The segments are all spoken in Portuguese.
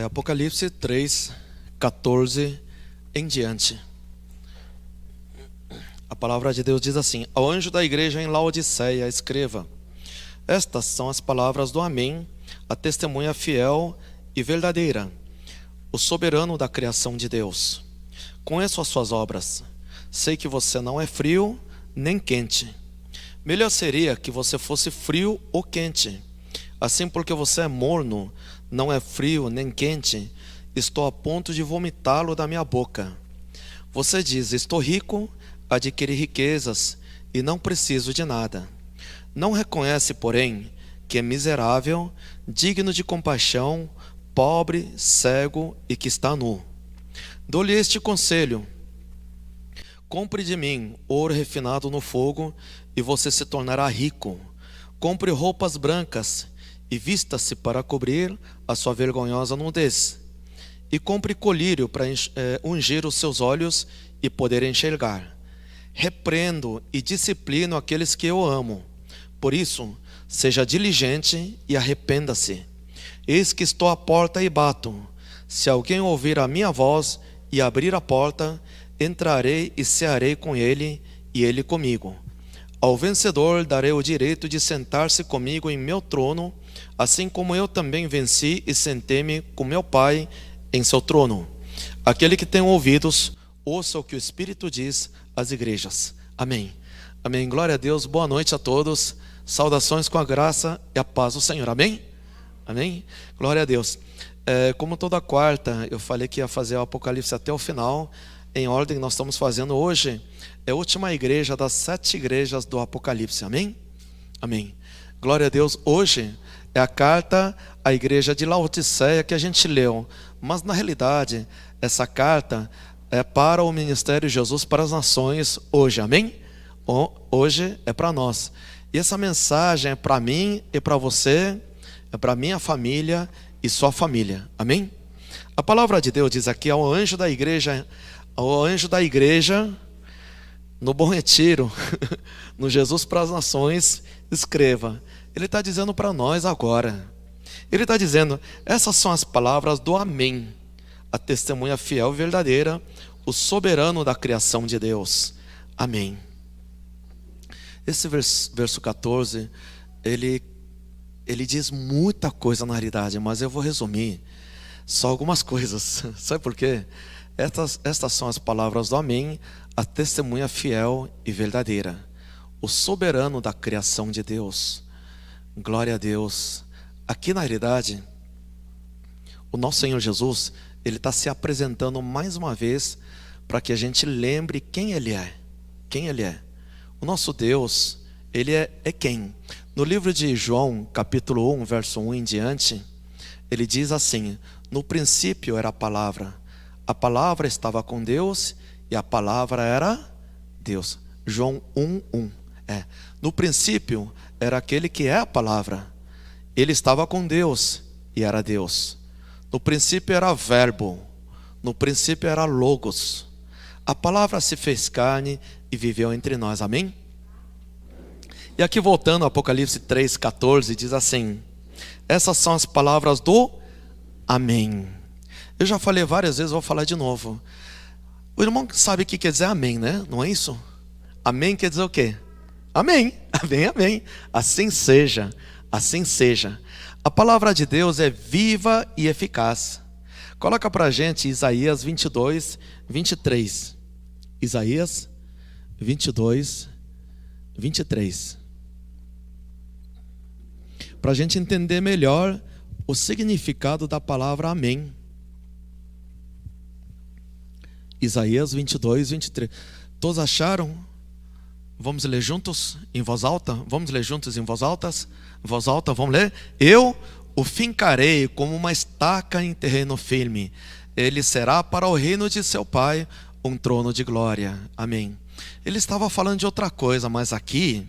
Apocalipse 3, 14 em diante. A palavra de Deus diz assim: ao anjo da igreja em Laodiceia escreva: estas são as palavras do Amém, a testemunha fiel e verdadeira, o soberano da criação de Deus. Conheço as suas obras, sei que você não é frio nem quente. Melhor seria que você fosse frio ou quente. Assim, porque você é morno, não é frio nem quente, estou a ponto de vomitá-lo da minha boca. Você diz: estou rico, adquiri riquezas e não preciso de nada. Não reconhece, porém, que é miserável, digno de compaixão, pobre, cego e que está nu. Dou-lhe este conselho: compre de mim ouro refinado no fogo e você se tornará rico. Compre roupas brancas e vista-se para cobrir a sua vergonhosa nudez. E compre colírio para ungir os seus olhos e poder enxergar. Repreendo e disciplino aqueles que eu amo. Por isso, seja diligente e arrependa-se. Eis que estou à porta e bato. Se alguém ouvir a minha voz e abrir a porta, entrarei e cearei com ele e ele comigo. Ao vencedor darei o direito de sentar-se comigo em meu trono, assim como eu também venci e sentei-me com meu Pai em seu trono. Aquele que tem ouvidos, ouça o que o Espírito diz às igrejas. Amém. Amém. Glória a Deus. Boa noite a todos. Saudações com a graça e a paz do Senhor. Amém? Amém? Glória a Deus. Como toda quarta, eu falei que ia fazer o Apocalipse até o final, em ordem nós estamos fazendo hoje. É a última igreja das 7 igrejas do Apocalipse. Amém? Amém. Glória a Deus. Hoje é a carta à igreja de Laodiceia que a gente leu. Mas na realidade, essa carta é para o ministério de Jesus para as nações hoje. Amém? Hoje é para nós. E essa mensagem é para mim e para você, é para minha família e sua família. Amém? A palavra de Deus diz aqui ao anjo da igreja no Bom Retiro, no Jesus para as Nações, escreva. Ele está dizendo para nós agora. Ele está dizendo: essas são as palavras do Amém, a testemunha fiel e verdadeira, o soberano da criação de Deus. Amém. Esse verso 14, ele diz muita coisa na realidade, mas eu vou resumir só algumas coisas. Sabe por quê? Estas são as palavras do Amém, a testemunha fiel e verdadeira, o soberano da criação de Deus. Glória a Deus. Aqui na realidade, o nosso Senhor Jesus, Ele está se apresentando mais uma vez para que a gente lembre quem Ele é. Quem Ele é. O nosso Deus, Ele é quem? No livro de João, capítulo 1, verso 1 em diante, ele diz assim: no princípio era a palavra estava com Deus e a palavra era Deus. João 1:1. No princípio era aquele que é a palavra. Ele estava com Deus e era Deus. No princípio era verbo. No princípio era logos. A palavra se fez carne e viveu entre nós. Amém? E aqui voltando ao Apocalipse 3:14, diz assim: essas são as palavras do Amém. Eu já falei várias vezes, vou falar de novo. O irmão sabe o que quer dizer amém, né? Não é isso? Amém quer dizer o quê? Amém, amém, amém. Assim seja, assim seja. A palavra de Deus é viva e eficaz. Coloca pra gente Isaías 22, 23. Isaías 22, 23. Para a gente entender melhor o significado da palavra amém. Isaías 22, 23. Todos acharam? Vamos ler juntos em voz alta? Vamos ler juntos em voz alta? Voz alta, vamos ler? Eu o fincarei como uma estaca em terreno firme. Ele será para o reino de seu pai um trono de glória. Amém. Ele estava falando de outra coisa, mas aqui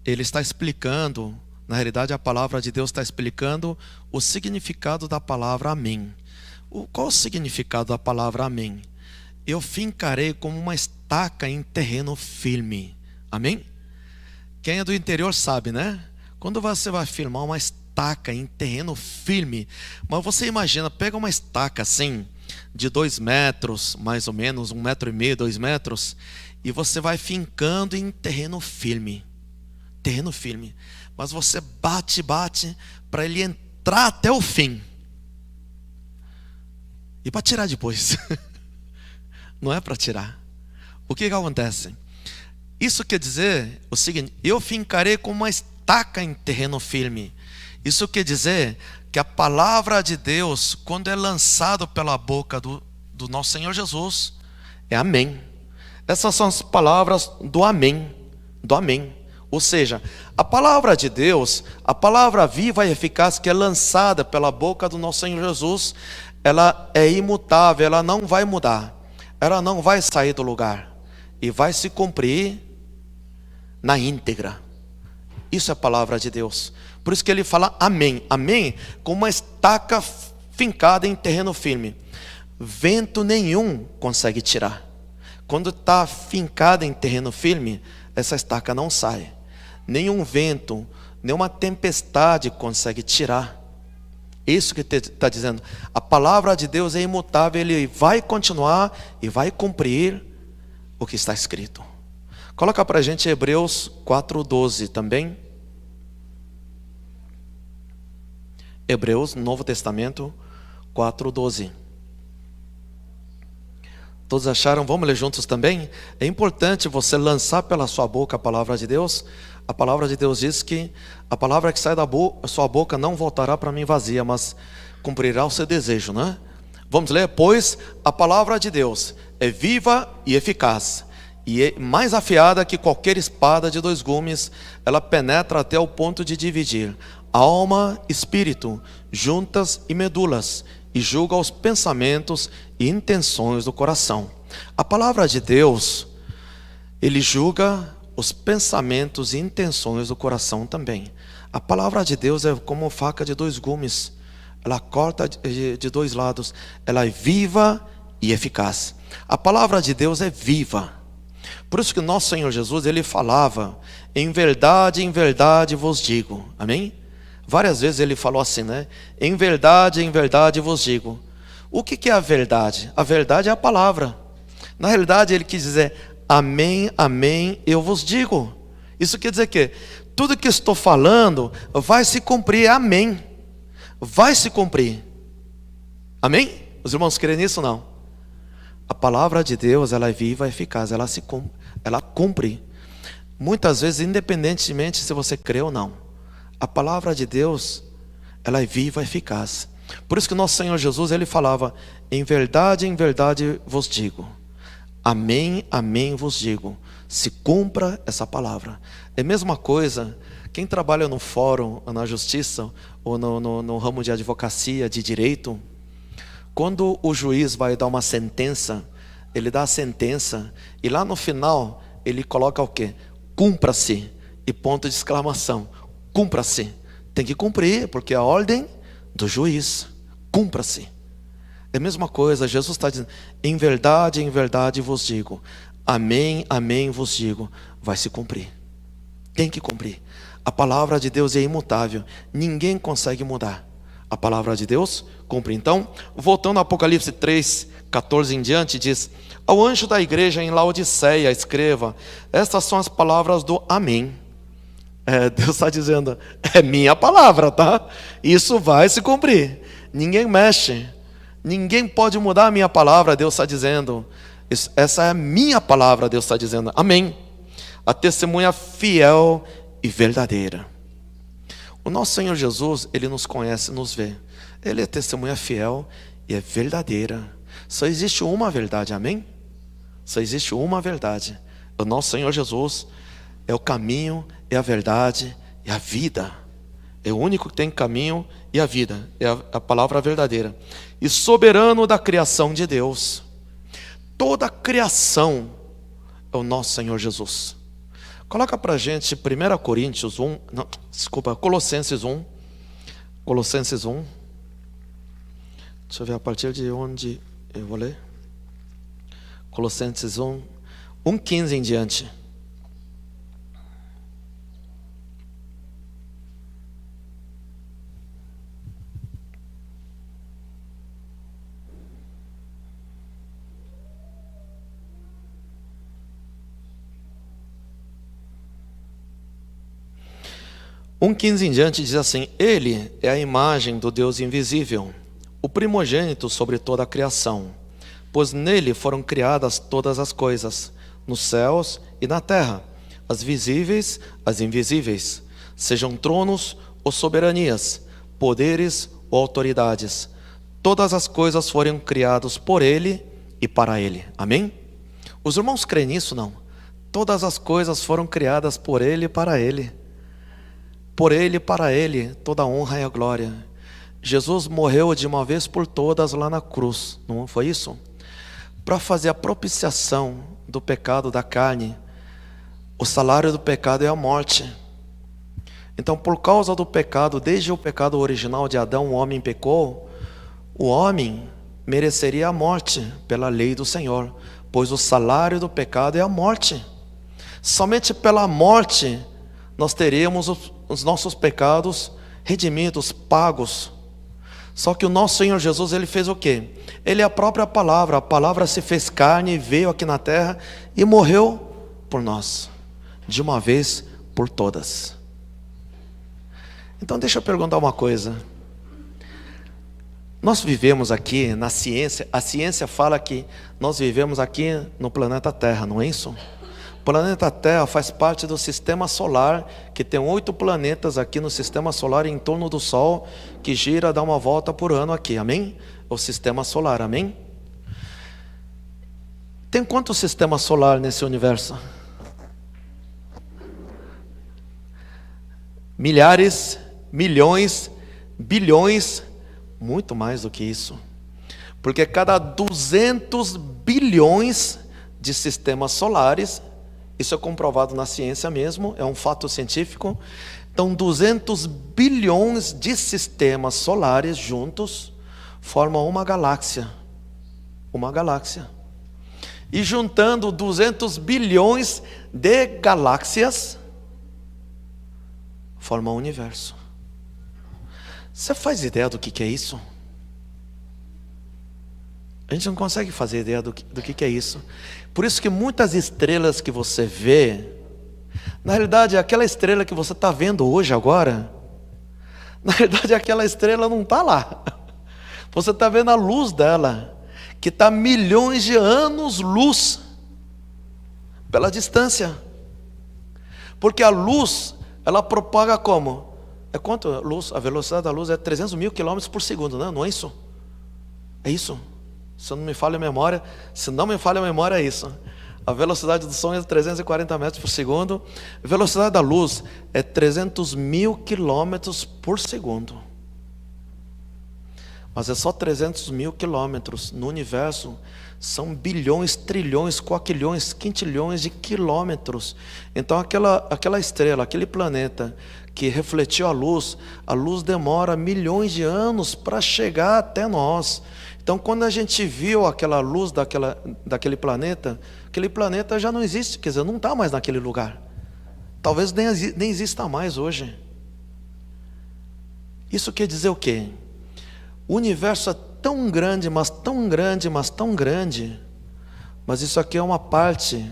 ele está explicando. Na realidade, a palavra de Deus está explicando o significado da palavra amém. Qual o significado da palavra amém? Eu fincarei como uma estaca em terreno firme. Amém? Quem é do interior sabe, né? Quando você vai firmar uma estaca estaca em terreno firme. Mas você imagina, pega uma estaca assim, de 2 metros, mais ou menos, 1,5 m, 2 metros, e você vai fincando em terreno firme. Terreno firme. Mas você bate para ele entrar até o fim. E para tirar depois. Não é para tirar. O que acontece? Isso quer dizer o seguinte: eu fincarei como uma estaca em terreno firme. Isso quer dizer que a palavra de Deus, quando é lançada pela boca do nosso Senhor Jesus, é amém. Essas são as palavras do amém. Do amém. Ou seja, a palavra de Deus, a palavra viva e eficaz que é lançada pela boca do nosso Senhor Jesus, ela é imutável, ela não vai mudar, ela não vai sair do lugar e vai se cumprir na íntegra. Isso é a palavra de Deus. Por isso que ele fala amém. Amém, como uma estaca fincada em terreno firme. Vento nenhum consegue tirar. Quando está fincada em terreno firme, essa estaca não sai. Nenhum vento, nenhuma tempestade consegue tirar. Isso que está dizendo. A palavra de Deus é imutável, ele vai continuar e vai cumprir o que está escrito. Coloca para a gente Hebreus 4:12 também. Hebreus, Novo Testamento 4:12. Todos acharam? Vamos ler juntos também? É importante você lançar pela sua boca a palavra de Deus. A palavra de Deus diz que a palavra que sai da sua boca não voltará para mim vazia, mas cumprirá o seu desejo, né? Vamos ler? Pois a palavra de Deus é viva e eficaz, e é mais afiada que qualquer espada de 2 gumes. Ela penetra até o ponto de dividir alma, espírito, juntas e medulas, e julga os pensamentos e intenções do coração. A palavra de Deus, ele julga os pensamentos e intenções do coração também. A palavra de Deus é como faca de 2 gumes. Ela corta de 2 lados. Ela é viva e eficaz. A palavra de Deus é viva. Por isso que nosso Senhor Jesus, ele falava: em verdade vos digo. Amém? Várias vezes ele falou assim, né? Em verdade vos digo. O que é a verdade? A verdade é a palavra. Na realidade ele quis dizer: amém, amém, eu vos digo. Isso quer dizer que tudo que estou falando vai se cumprir, amém. Vai se cumprir. Amém? Os irmãos creem nisso ou não? A palavra de Deus, ela é viva e eficaz, ela cumpre. Muitas vezes, independentemente se você crê ou não, a palavra de Deus, ela é viva e eficaz. Por isso que nosso Senhor Jesus, ele falava: em verdade vos digo. Amém, amém vos digo. Se cumpra essa palavra. É a mesma coisa, quem trabalha no fórum, na justiça, ou no ramo de advocacia, de direito, quando o juiz vai dar uma sentença, ele dá a sentença, e lá no final, ele coloca o quê? Cumpra-se, e ponto de exclamação. Cumpra-se. Tem que cumprir, porque é a ordem do juiz. Cumpra-se. É a mesma coisa, Jesus está dizendo: em verdade vos digo. Amém, amém vos digo. Vai se cumprir. Tem que cumprir. A palavra de Deus é imutável. Ninguém consegue mudar. A palavra de Deus cumpre. Então, voltando ao Apocalipse 3:14 em diante, diz: ao anjo da igreja em Laodiceia escreva: estas são as palavras do amém. Deus está dizendo: é minha palavra, tá? Isso vai se cumprir. Ninguém mexe. Ninguém pode mudar a minha palavra. Deus está dizendo: essa é a minha palavra. Deus está dizendo: amém. A testemunha fiel e verdadeira. O nosso Senhor Jesus, ele nos conhece, nos vê. Ele é testemunha fiel e é verdadeira. Só existe uma verdade, amém? Só existe uma verdade. O nosso Senhor Jesus é o caminho, é a verdade e a vida. É o único que tem caminho e a vida. É a palavra verdadeira. E soberano da criação de Deus. Toda a criação é o nosso Senhor Jesus. Coloca pra gente 1 Coríntios 1, não, desculpa, Colossenses 1. Colossenses 1. Deixa eu ver a partir de onde eu vou ler. Colossenses 1, 1:15 em diante. 1,15 em diante diz assim: Ele é a imagem do Deus invisível, o primogênito sobre toda a criação, pois nele foram criadas todas as coisas, nos céus e na terra, as visíveis, as invisíveis, sejam tronos ou soberanias, poderes ou autoridades. Todas as coisas foram criadas por ele e para ele. Amém? Os irmãos creem nisso, não? Todas as coisas foram criadas por ele e para ele. Por ele e para ele, toda a honra e a glória. Jesus morreu de uma vez por todas lá na cruz, não foi isso? Para fazer a propiciação do pecado da carne. O salário do pecado é a morte. Então, por causa do pecado, desde o pecado original de Adão, o homem pecou. O homem mereceria a morte pela lei do Senhor, pois o salário do pecado é a morte. Somente pela morte nós teríamos os nossos pecados redimidos, pagos. Só que o nosso Senhor Jesus, Ele fez o quê? Ele é a própria palavra. A palavra se fez carne, veio aqui na terra e morreu por nós, de uma vez por todas. Então deixa eu perguntar uma coisa. Nós vivemos aqui na ciência, a ciência fala que nós vivemos aqui no planeta Terra, não é isso? O planeta Terra faz parte do sistema solar, que tem 8 planetas aqui no sistema solar em torno do Sol, que gira, dá uma volta por ano aqui, amém? O sistema solar, amém? Tem quantos sistemas solares nesse universo? Milhares, milhões, bilhões, muito mais do que isso. Porque cada 200 bilhões de sistemas solares, isso é comprovado na ciência mesmo, é um fato científico. Então 200 bilhões de sistemas solares juntos formam uma galáxia. Uma galáxia. E juntando 200 bilhões de galáxias, forma um universo. Você faz ideia do que é isso? A gente não consegue fazer ideia do que é isso. Por isso que muitas estrelas que você vê, na realidade aquela estrela que você está vendo hoje agora, na realidade aquela estrela não está lá. Você está vendo a luz dela, que está milhões de anos-luz pela distância. Porque a luz, ela propaga como? É quanto a luz? A velocidade da luz é 300 mil quilômetros por segundo, né? Não é isso? É isso? Se não me falha a memória, é isso. A velocidade do som é 340 metros por segundo. A velocidade da luz é 300 mil quilômetros por segundo. Mas é só 300 mil quilômetros. No universo são bilhões, trilhões, quaquilhões, quintilhões de quilômetros. Então aquela estrela, aquele planeta que refletiu a luz demora milhões de anos para chegar até nós. Então quando a gente viu aquela luz daquele planeta, aquele planeta já não existe, quer dizer, não está mais naquele lugar. Talvez nem exista mais hoje. Isso quer dizer o quê? O universo é tão grande, mas tão grande, mas tão grande, mas isso aqui é uma parte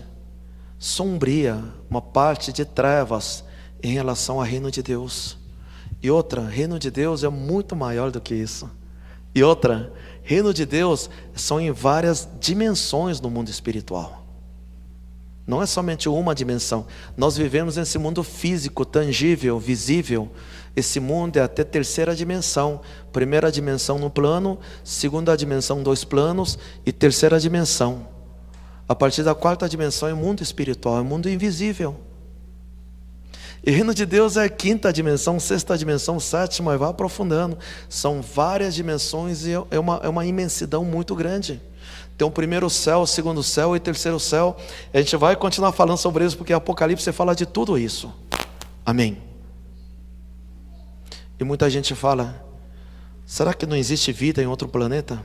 sombria, uma parte de trevas em relação ao reino de Deus. E outra, reino de Deus é muito maior do que isso. E outra, reino de Deus são em várias dimensões no mundo espiritual. Não é somente uma dimensão. Nós vivemos nesse mundo físico, tangível, visível. Esse mundo é até terceira dimensão. Primeira dimensão no plano, segunda dimensão 2 planos e terceira dimensão. A partir da quarta dimensão é mundo espiritual, é mundo invisível. E o reino de Deus é quinta dimensão, sexta dimensão, sétima, e vai aprofundando. São várias dimensões e é uma imensidão muito grande. Tem o primeiro céu, o segundo céu e o terceiro céu. A gente vai continuar falando sobre isso, porque Apocalipse fala de tudo isso. Amém. E muita gente fala, será que não existe vida em outro planeta?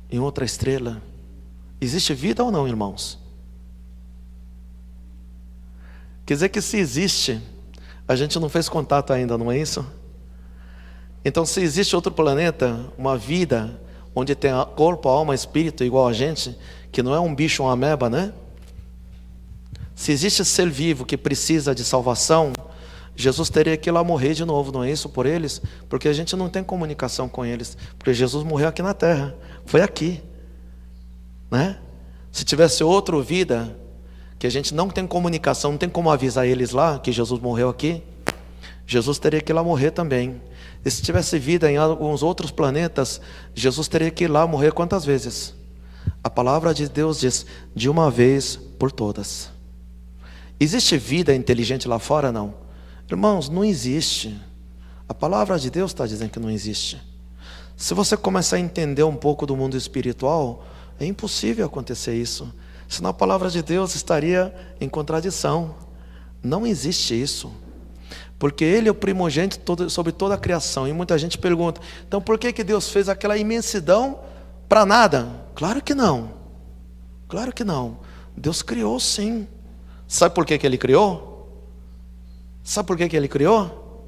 Em outra estrela? Existe vida ou não, irmãos? Quer dizer que se existe, a gente não fez contato ainda, não é isso? Então se existe outro planeta, uma vida, onde tem corpo, alma, espírito igual a gente, que não é um bicho, uma ameba, né? Se existe ser vivo que precisa de salvação, Jesus teria que ir lá morrer de novo, não é isso, por eles? Porque a gente não tem comunicação com eles, porque Jesus morreu aqui na terra, foi aqui, né? Se tivesse outra vida, que a gente não tem comunicação, não tem como avisar eles lá, que Jesus morreu aqui, Jesus teria que ir lá morrer também. E se tivesse vida em alguns outros planetas, Jesus teria que ir lá morrer quantas vezes? A palavra de Deus diz, de uma vez por todas. Existe vida inteligente lá fora? Não. Irmãos, não existe. A palavra de Deus está dizendo que não existe. Se você começar a entender um pouco do mundo espiritual, é impossível acontecer isso. Senão a palavra de Deus estaria em contradição. Não existe isso. Porque Ele é o primogênito sobre toda a criação. E muita gente pergunta, então por que Deus fez aquela imensidão para nada? Claro que não. Claro que não. Deus criou sim. Sabe por que Ele criou? Sabe por que Ele criou?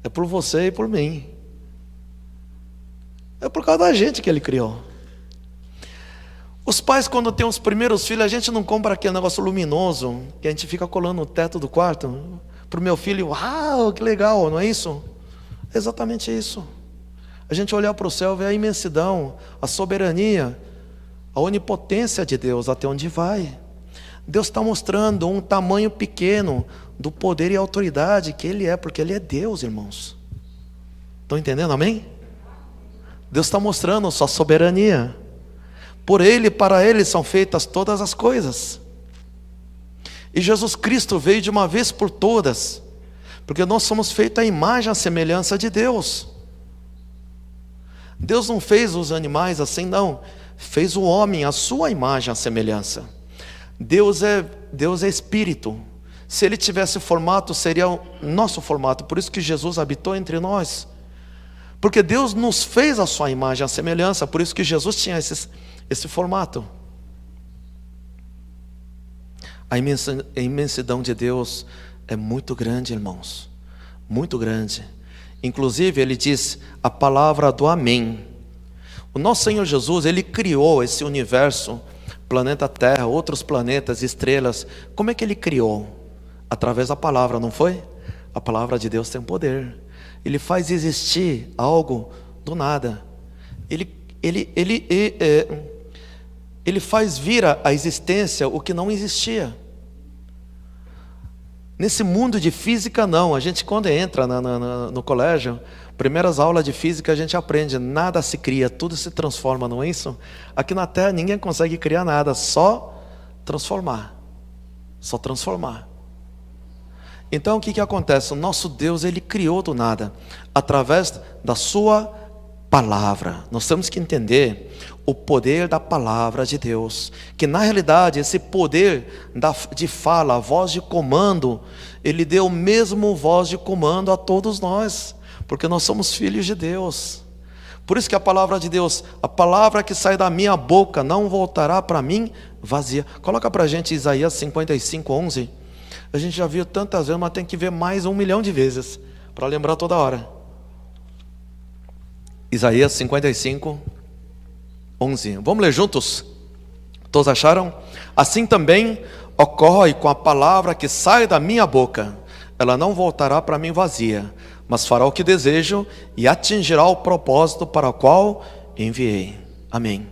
É por você e por mim. É por causa da gente que Ele criou. Os pais, quando tem os primeiros filhos, a gente não compra aquele negócio luminoso, que a gente fica colando no teto do quarto. Para o meu filho, uau, que legal, não é isso? É exatamente isso. A gente olhar para o céu, ver a imensidão, a soberania, a onipotência de Deus, até onde vai. Deus está mostrando um tamanho pequeno do poder e autoridade que Ele é, porque Ele é Deus, irmãos. Estão entendendo, amém? Deus está mostrando sua soberania. Por Ele e para Ele são feitas todas as coisas. E Jesus Cristo veio de uma vez por todas, porque nós somos feitos à imagem e à semelhança de Deus. Deus não fez os animais assim, não. Fez o homem à sua imagem e à semelhança. Deus é espírito. Se Ele tivesse formato, seria o nosso formato. Por isso que Jesus habitou entre nós. Porque Deus nos fez a sua imagem e à semelhança. Por isso que Jesus tinha esse formato. A imensidão de Deus é muito grande, irmãos. Muito grande. Inclusive, Ele diz a palavra do amém. O nosso Senhor Jesus, Ele criou esse universo, planeta Terra, outros planetas, estrelas. Como é que Ele criou? Através da palavra, não foi? A palavra de Deus tem poder. Ele faz existir algo do nada. Ele faz vir à existência o que não existia. Nesse mundo de física não, a gente quando entra no colégio, primeiras aulas de física a gente aprende, nada se cria, tudo se transforma, não é isso? Aqui na Terra ninguém consegue criar nada, só transformar. Só transformar. Então o que acontece? O nosso Deus, Ele criou do nada, através da sua palavra. Nós temos que entender o poder da palavra de Deus, que na realidade esse poder de fala, a voz de comando, Ele deu o mesmo voz de comando a todos nós, porque nós somos filhos de Deus. Por isso que a palavra de Deus, a palavra que sai da minha boca não voltará para mim vazia. Coloca para a gente Isaías 55:11. A gente já viu tantas vezes, mas tem que ver mais 1 milhão de vezes, para lembrar toda hora. Isaías 55:11. Vamos ler juntos? Todos acharam? Assim também ocorre com a palavra que sai da minha boca. Ela não voltará para mim vazia, mas fará o que desejo e atingirá o propósito para o qual enviei. Amém.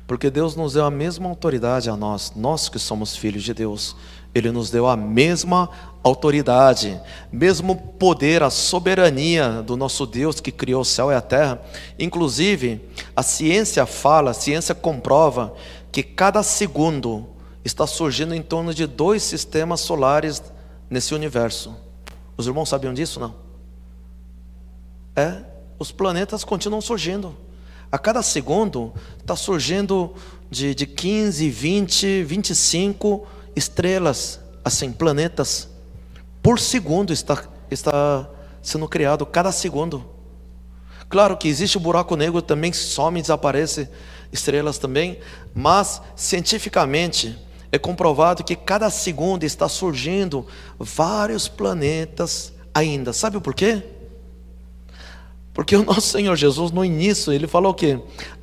Porque Deus nos deu a mesma autoridade a nós que somos filhos de Deus. Ele nos deu a mesma autoridade, mesmo poder, a soberania do nosso Deus que criou o céu e a terra. Inclusive, a ciência comprova que cada segundo está surgindo em torno de 2 sistemas solares nesse universo. Os irmãos sabiam disso, não? Os planetas continuam surgindo. A cada segundo está surgindo de 15, 20, 25 estrelas, assim, planetas. Por segundo está sendo criado, cada segundo. Claro que existe o buraco negro também, que some e desaparece, estrelas também. Mas, cientificamente, é comprovado que cada segundo está surgindo vários planetas ainda. Sabe por quê? Porque o nosso Senhor Jesus, no início, Ele falou o quê?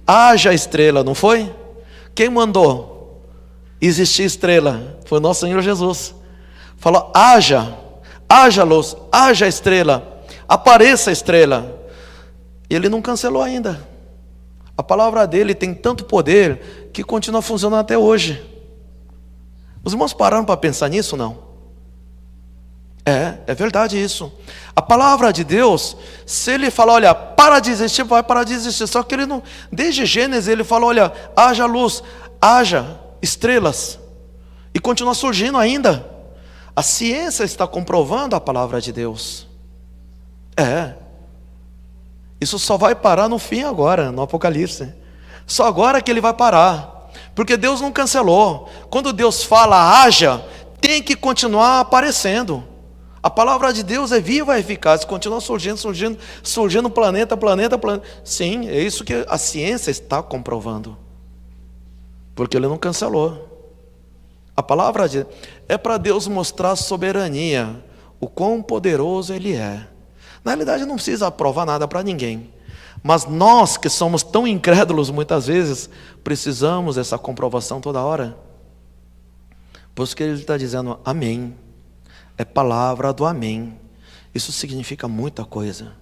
Haja estrela, não foi? Quem mandou existir estrela? Foi o nosso Senhor Jesus. Falou: haja luz, haja estrela, apareça a estrela. E ele não cancelou ainda. A palavra dele tem tanto poder que continua funcionando até hoje. Os irmãos pararam para pensar nisso, não? É verdade isso. A palavra de Deus, se ele falar, olha, para de existir, vai parar de existir. Só que ele não, desde Gênesis ele falou, olha, haja luz, haja estrelas. E continua surgindo ainda. A ciência está comprovando a palavra de Deus. Isso só vai parar no fim agora, no Apocalipse. Só agora que ele vai parar. Porque Deus não cancelou. Quando Deus fala haja, tem que continuar aparecendo. A palavra de Deus é viva e eficaz, continua surgindo planeta. Sim, é isso que a ciência está comprovando. Porque ele não cancelou. A palavra é para Deus mostrar a soberania, o quão poderoso ele é. Na realidade não precisa provar nada para ninguém. Mas nós que somos tão incrédulos muitas vezes, precisamos dessa comprovação toda hora. Por isso que ele está dizendo amém. É palavra do amém. Isso significa muita coisa.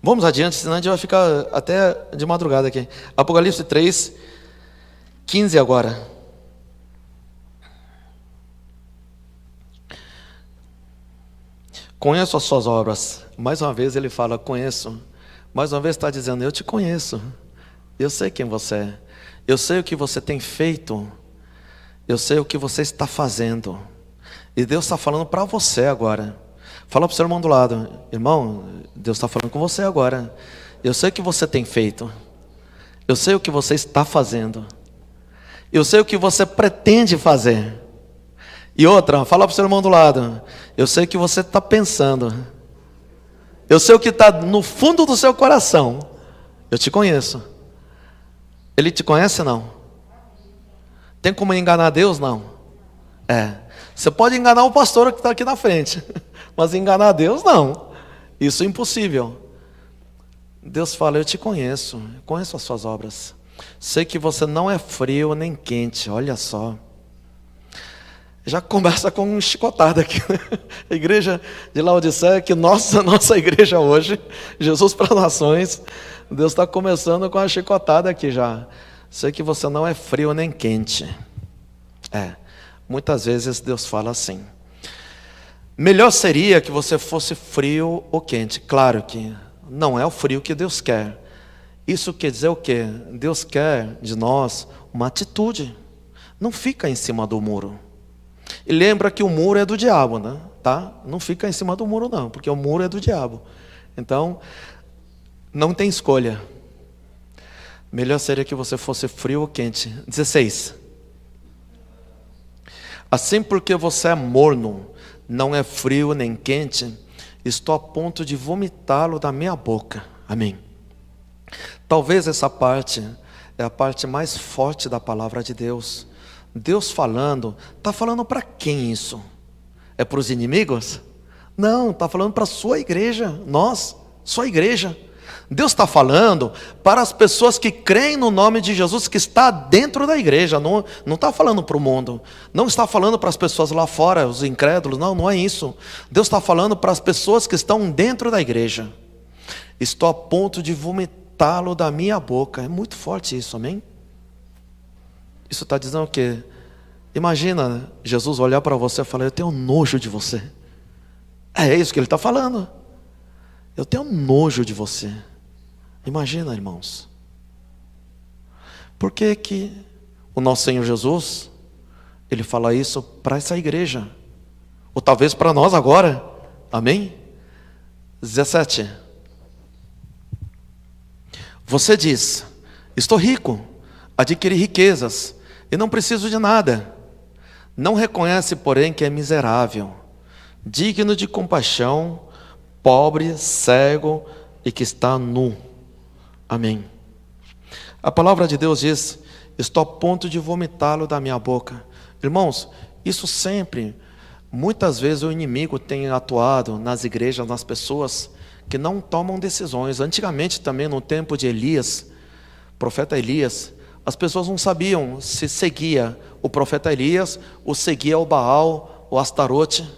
Vamos adiante, senão a gente vai ficar até de madrugada aqui. Apocalipse 3, 15 agora. Conheço as suas obras. Mais uma vez ele fala, conheço. Mais uma vez está dizendo, eu te conheço. Eu sei quem você é. Eu sei o que você tem feito. Eu sei o que você está fazendo. E Deus está falando para você agora. Fala para o seu irmão do lado, irmão, Deus está falando com você agora. Eu sei o que você tem feito. Eu sei o que você está fazendo. Eu sei o que você pretende fazer. E outra, fala para o seu irmão do lado, eu sei o que você está pensando. Eu sei o que está no fundo do seu coração. Eu te conheço. Ele te conhece, não? Tem como enganar Deus, não? Você pode enganar o pastor que está aqui na frente, mas enganar Deus, não. Isso é impossível. Deus fala, eu te conheço, eu conheço as suas obras. Sei que você não é frio nem quente, olha só. Já começa com um chicotada aqui. A igreja de Laodiceia, que nossa igreja hoje, Jesus para Nações, Deus está começando com a chicotada aqui já. Sei que você não é frio nem quente. Muitas vezes Deus fala assim. Melhor seria que você fosse frio ou quente. Claro que não é o frio que Deus quer. Isso quer dizer o quê? Deus quer de nós uma atitude. Não fica em cima do muro. E lembra que o muro é do diabo, né? Tá? Não fica em cima do muro não, porque o muro é do diabo. Então, não tem escolha. Melhor seria que você fosse frio ou quente. 16. Assim porque você é morno, não é frio nem quente, estou a ponto de vomitá-lo da minha boca. Amém. Talvez essa parte é a parte mais forte da palavra de Deus. Deus falando, está falando para quem isso? É para os inimigos? Não, está falando para a sua igreja, nós, sua igreja. Deus está falando para as pessoas que creem no nome de Jesus, que está dentro da igreja, não está falando para o mundo, não está falando para as pessoas lá fora, os incrédulos, não é isso. Deus está falando para as pessoas que estão dentro da igreja. Estou a ponto de vomitá-lo da minha boca. É muito forte isso, amém? Isso está dizendo o quê? Imagina Jesus olhar para você e falar, eu tenho nojo de você. É isso que ele está falando. Eu tenho nojo de você. Imagina, irmãos. Por que que o nosso Senhor Jesus, Ele fala isso para essa igreja? Ou talvez para nós agora. Amém? 17. Você diz, estou rico, adquiri riquezas, e não preciso de nada. Não reconhece, porém, que é miserável, digno de compaixão, pobre, cego e que está nu. Amém. A palavra de Deus diz, estou a ponto de vomitá-lo da minha boca. Irmãos, isso sempre, muitas vezes o inimigo tem atuado nas igrejas, nas pessoas que não tomam decisões. Antigamente também, no tempo de Elias, profeta Elias, as pessoas não sabiam se seguia o profeta Elias ou seguia o Baal, o Astarote.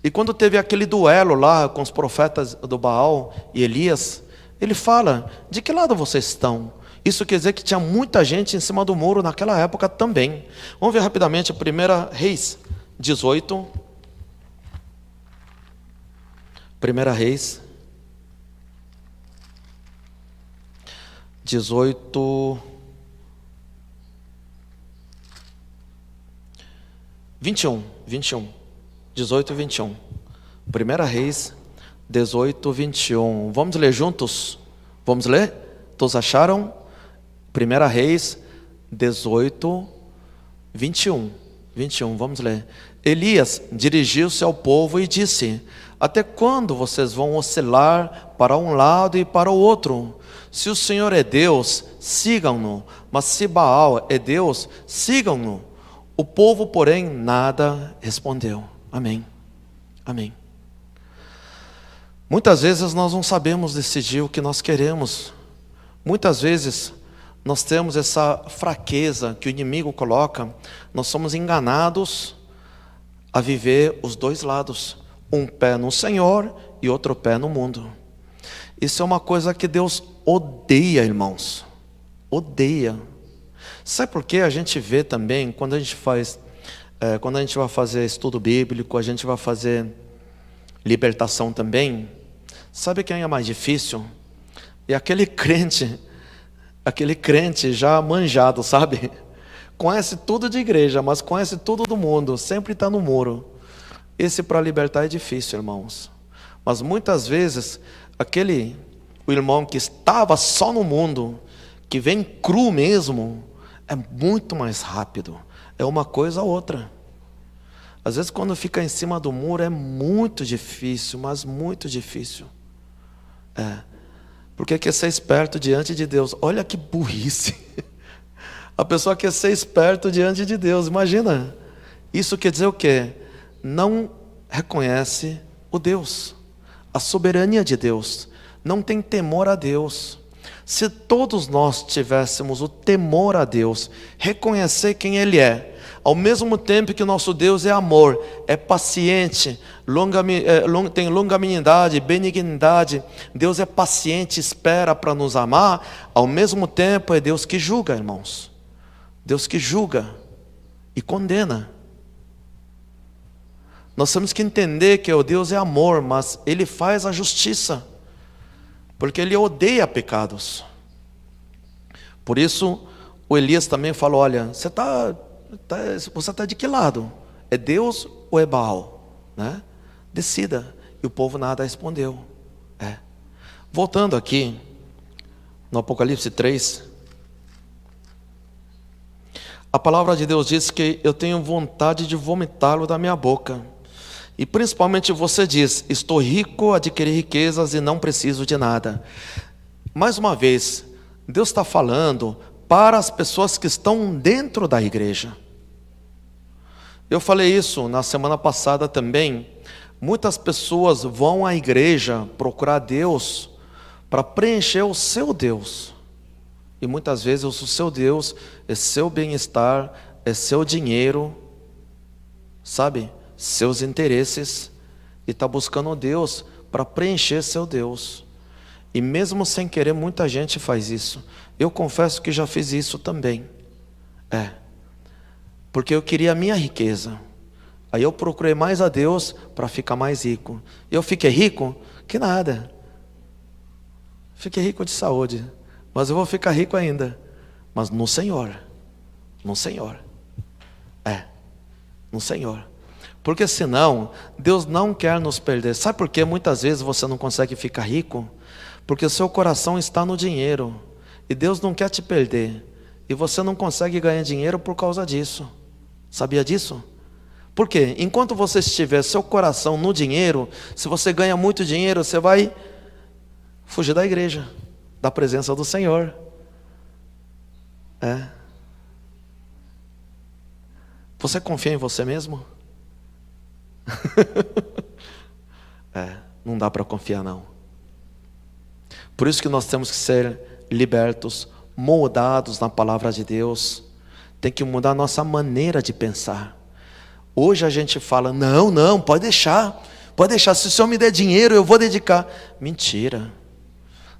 E quando teve aquele duelo lá com os profetas do Baal e Elias, ele fala: de que lado vocês estão? Isso quer dizer que tinha muita gente em cima do muro naquela época também. Vamos ver rapidamente a 1 Reis 18. 1 Reis 18, 21, 18 e 21. 1 Reis 18, 21. Vamos ler juntos? Vamos ler? Todos acharam? 1 Reis 18, 21. Vamos ler. Elias dirigiu-se ao povo e disse: até quando vocês vão oscilar para um lado e para o outro? Se o Senhor é Deus, sigam-no, mas se Baal é Deus, sigam-no. O povo, porém, nada respondeu. Amém. Amém. Muitas vezes nós não sabemos decidir o que nós queremos. Muitas vezes nós temos essa fraqueza que o inimigo coloca. Nós somos enganados a viver os dois lados. Um pé no Senhor e outro pé no mundo. Isso é uma coisa que Deus odeia, irmãos. Odeia. Sabe por que a gente vê também, quando a gente vai fazer estudo bíblico, a gente vai fazer libertação também. Sabe quem é mais difícil? É aquele crente já manjado, sabe? Conhece tudo de igreja, mas conhece tudo do mundo, sempre está no muro. Esse para libertar é difícil, irmãos. Mas muitas vezes, o irmão que estava só no mundo, que vem cru mesmo, é muito mais rápido. É uma coisa ou outra. Às vezes quando fica em cima do muro é muito difícil, mas muito difícil. Porque quer ser esperto diante de Deus. Olha que burrice. A pessoa quer ser esperto diante de Deus. Imagina. Isso quer dizer o quê? Não reconhece o Deus, a soberania de Deus. Não tem temor a Deus. Se todos nós tivéssemos o temor a Deus, reconhecer quem Ele é, ao mesmo tempo que o nosso Deus é amor, é paciente, tem longanimidade, benignidade, Deus é paciente, espera para nos amar, ao mesmo tempo é Deus que julga, irmãos. Deus que julga e condena. Nós temos que entender que o Deus é amor, mas Ele faz a justiça. Porque Ele odeia pecados. Por isso, o Elias também falou: olha, você está de que lado? É Deus ou é Baal? Né? Decida. E o povo nada respondeu. Voltando aqui, no Apocalipse 3, a palavra de Deus diz que eu tenho vontade de vomitá-lo da minha boca. E principalmente você diz: estou rico, adquiri riquezas e não preciso de nada. Mais uma vez, Deus está falando para as pessoas que estão dentro da igreja. Eu falei isso na semana passada também. Muitas pessoas vão à igreja procurar Deus para preencher o seu Deus. E muitas vezes o seu Deus é seu bem-estar, é seu dinheiro, sabe? Seus interesses, e está buscando Deus para preencher seu Deus. E mesmo sem querer, muita gente faz isso. Eu confesso que já fiz isso também. Porque eu queria a minha riqueza. Aí eu procurei mais a Deus para ficar mais rico. Eu fiquei rico? Que nada. Fiquei rico de saúde. Mas eu vou ficar rico ainda. Mas no Senhor. No Senhor. No Senhor. Porque senão, Deus não quer nos perder. Sabe por que muitas vezes você não consegue ficar rico? Porque o seu coração está no dinheiro. E Deus não quer te perder. E você não consegue ganhar dinheiro por causa disso. Sabia disso? Por quê? Enquanto você estiver seu coração no dinheiro, se você ganha muito dinheiro, você vai fugir da igreja, da presença do Senhor. Você confia em você mesmo? Não dá para confiar não. Por isso que nós temos que ser libertos, moldados na palavra de Deus. Tem que mudar a nossa maneira de pensar. Hoje a gente fala, não, não, pode deixar, se o Senhor me der dinheiro, eu vou dedicar. Mentira.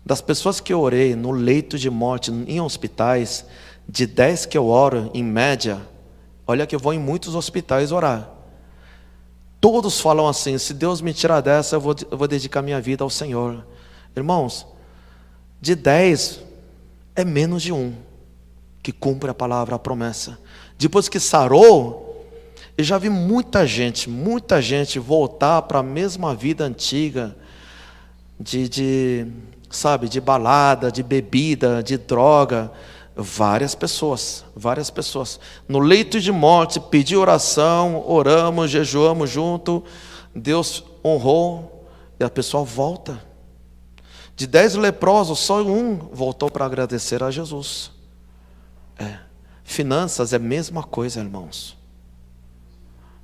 Das pessoas que eu orei no leito de morte, em hospitais, de 10 que eu oro, em média, olha que eu vou em muitos hospitais orar. Todos falam assim, se Deus me tirar dessa, eu vou dedicar minha vida ao Senhor. Irmãos, de 10, é menos de um que cumpre a palavra, a promessa. Depois que sarou, eu já vi muita gente voltar para a mesma vida antiga, sabe, de balada, de bebida, de droga. Várias pessoas, no leito de morte, pedi oração, oramos, jejuamos junto, Deus honrou, e a pessoa volta. De 10 leprosos, só um voltou para agradecer a Jesus. Finanças é a mesma coisa, irmãos.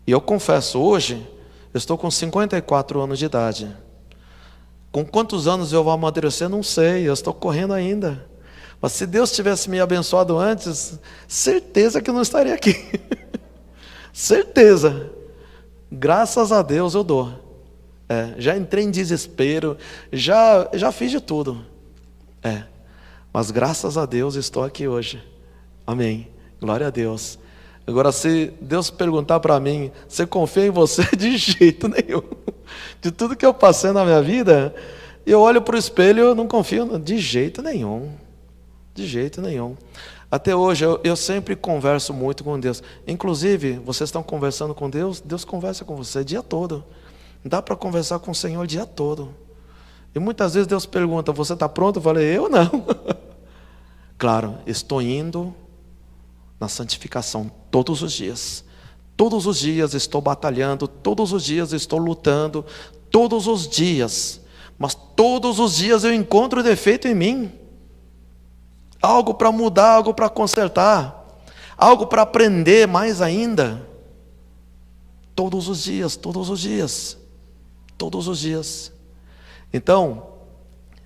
E eu confesso, hoje, eu estou com 54 anos de idade. Com quantos anos eu vou amadurecer, não sei, eu estou correndo ainda. Mas se Deus tivesse me abençoado antes, certeza que eu não estaria aqui. Certeza. Graças a Deus eu dou. Já entrei em desespero, já fiz de tudo. Mas graças a Deus estou aqui hoje. Amém. Glória a Deus. Agora, se Deus perguntar para mim, você confia em você? De jeito nenhum. De tudo que eu passei na minha vida, eu olho para o espelho e eu não confio de jeito nenhum. De jeito nenhum. Até hoje eu sempre converso muito com Deus. Inclusive, vocês estão conversando com Deus, Deus conversa com você o dia todo. Dá para conversar com o Senhor o dia todo. E muitas vezes Deus pergunta, você está pronto? Eu falei, eu não. Claro, estou indo na santificação todos os dias. Todos os dias estou batalhando, todos os dias estou lutando, todos os dias. Mas todos os dias eu encontro defeito em mim. Algo para mudar, algo para consertar, algo para aprender mais ainda. Todos os dias, todos os dias, todos os dias. Então,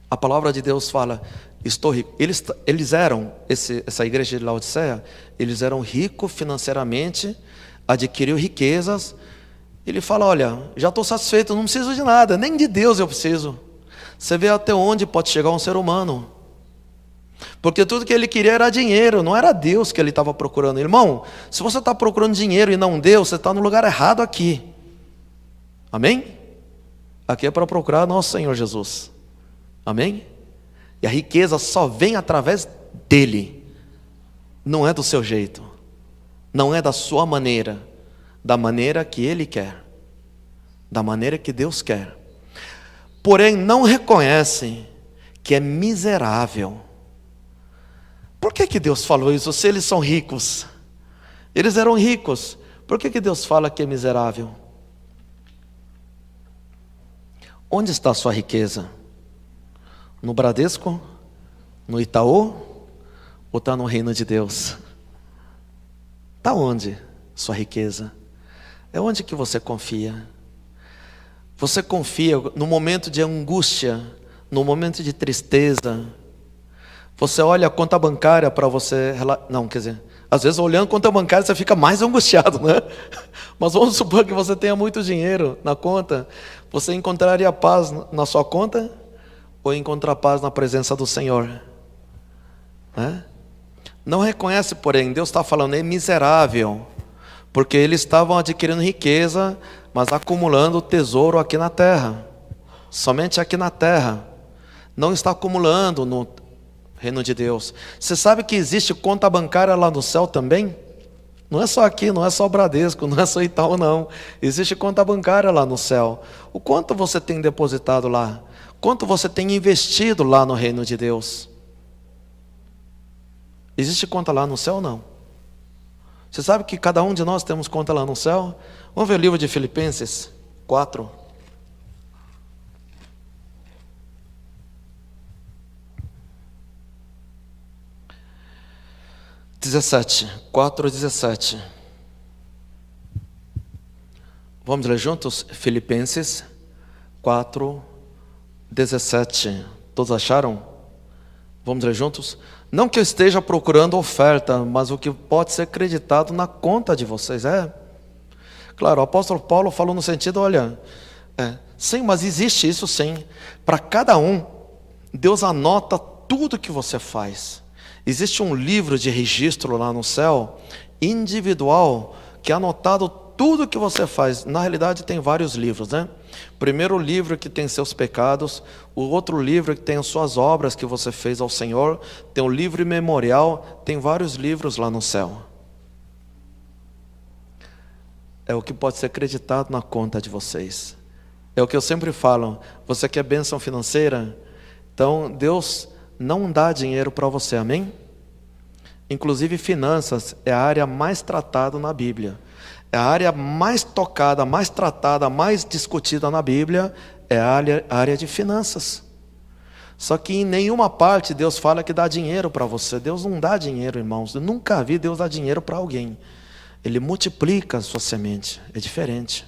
a palavra de Deus fala, estou rico. Eles eram, essa igreja de Laodiceia, eles eram ricos financeiramente, adquiriram riquezas. Ele fala, olha, já estou satisfeito, não preciso de nada, nem de Deus eu preciso. Você vê até onde pode chegar um ser humano. Porque tudo que ele queria era dinheiro, não era Deus que ele estava procurando. Irmão, se você está procurando dinheiro e não Deus, você está no lugar errado aqui. Amém? Aqui é para procurar nosso Senhor Jesus. Amém? E a riqueza só vem através dele. Não é do seu jeito. Não é da sua maneira. Da maneira que ele quer. Da maneira que Deus quer. Porém, não reconhecem que é miserável. Por que Deus falou isso? Se eles são ricos, eles eram ricos, por que Deus fala que é miserável? Onde está a sua riqueza? No Bradesco? No Itaú? Ou está no reino de Deus? Está onde sua riqueza? É onde que você confia? Você confia no momento de angústia, no momento de tristeza. Você olha a conta bancária para você... Não, quer dizer, às vezes olhando a conta bancária você fica mais angustiado, né? Mas vamos supor que você tenha muito dinheiro na conta. Você encontraria paz na sua conta? Ou encontrar paz na presença do Senhor? Não reconhece, porém, Deus está falando, é miserável. Porque eles estavam adquirindo riqueza, mas acumulando tesouro aqui na terra. Somente aqui na terra. Não está acumulando no reino de Deus. Você sabe que existe conta bancária lá no céu também? Não é só aqui, não é só Bradesco, não é só Itaú, não. Existe conta bancária lá no céu. O quanto você tem depositado lá? Quanto você tem investido lá no reino de Deus? Existe conta lá no céu ou não? Você sabe que cada um de nós temos conta lá no céu? Vamos ver o livro de Filipenses 4. (17) 4:17. Vamos ler juntos? Filipenses 4:17. Todos acharam? Vamos ler juntos? Não que eu esteja procurando oferta, mas o que pode ser acreditado na conta de vocês. Claro, o apóstolo Paulo falou no sentido, olha, sim, mas existe isso sim. Para cada um, Deus anota tudo que você faz. Existe um livro de registro lá no céu, individual, que é anotado tudo que você faz. Na realidade tem vários livros, né? Primeiro livro que tem seus pecados, o outro livro que tem as suas obras que você fez ao Senhor, tem o livro memorial, tem vários livros lá no céu. É o que pode ser acreditado na conta de vocês. É o que eu sempre falo, você quer bênção financeira? Então Deus não dá dinheiro para você, amém? Inclusive finanças é a área mais tratada na Bíblia. É a área mais tocada, mais tratada, mais discutida na Bíblia, é a área de finanças. Só que em nenhuma parte Deus fala que dá dinheiro para você. Deus não dá dinheiro, irmãos. Eu nunca vi Deus dar dinheiro para alguém. Ele multiplica a sua semente, é diferente.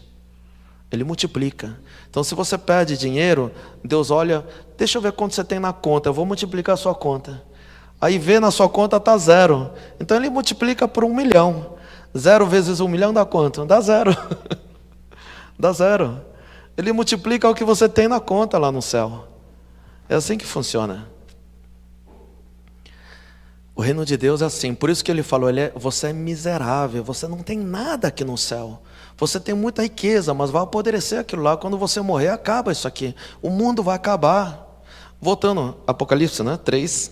Ele multiplica. Então se você pede dinheiro, Deus olha, deixa eu ver quanto você tem na conta, eu vou multiplicar a sua conta. Aí vê na sua conta está 0. Então Ele multiplica por 1 milhão. 0 vezes 1 milhão dá quanto? Dá 0. Dá 0. Ele multiplica o que você tem na conta lá no céu. É assim que funciona. O reino de Deus é assim. Por isso que Ele falou, você é miserável, você não tem nada aqui no céu. Você tem muita riqueza, mas vai apodrecer aquilo lá. Quando você morrer, acaba isso aqui. O mundo vai acabar. Voltando, Apocalipse, 3,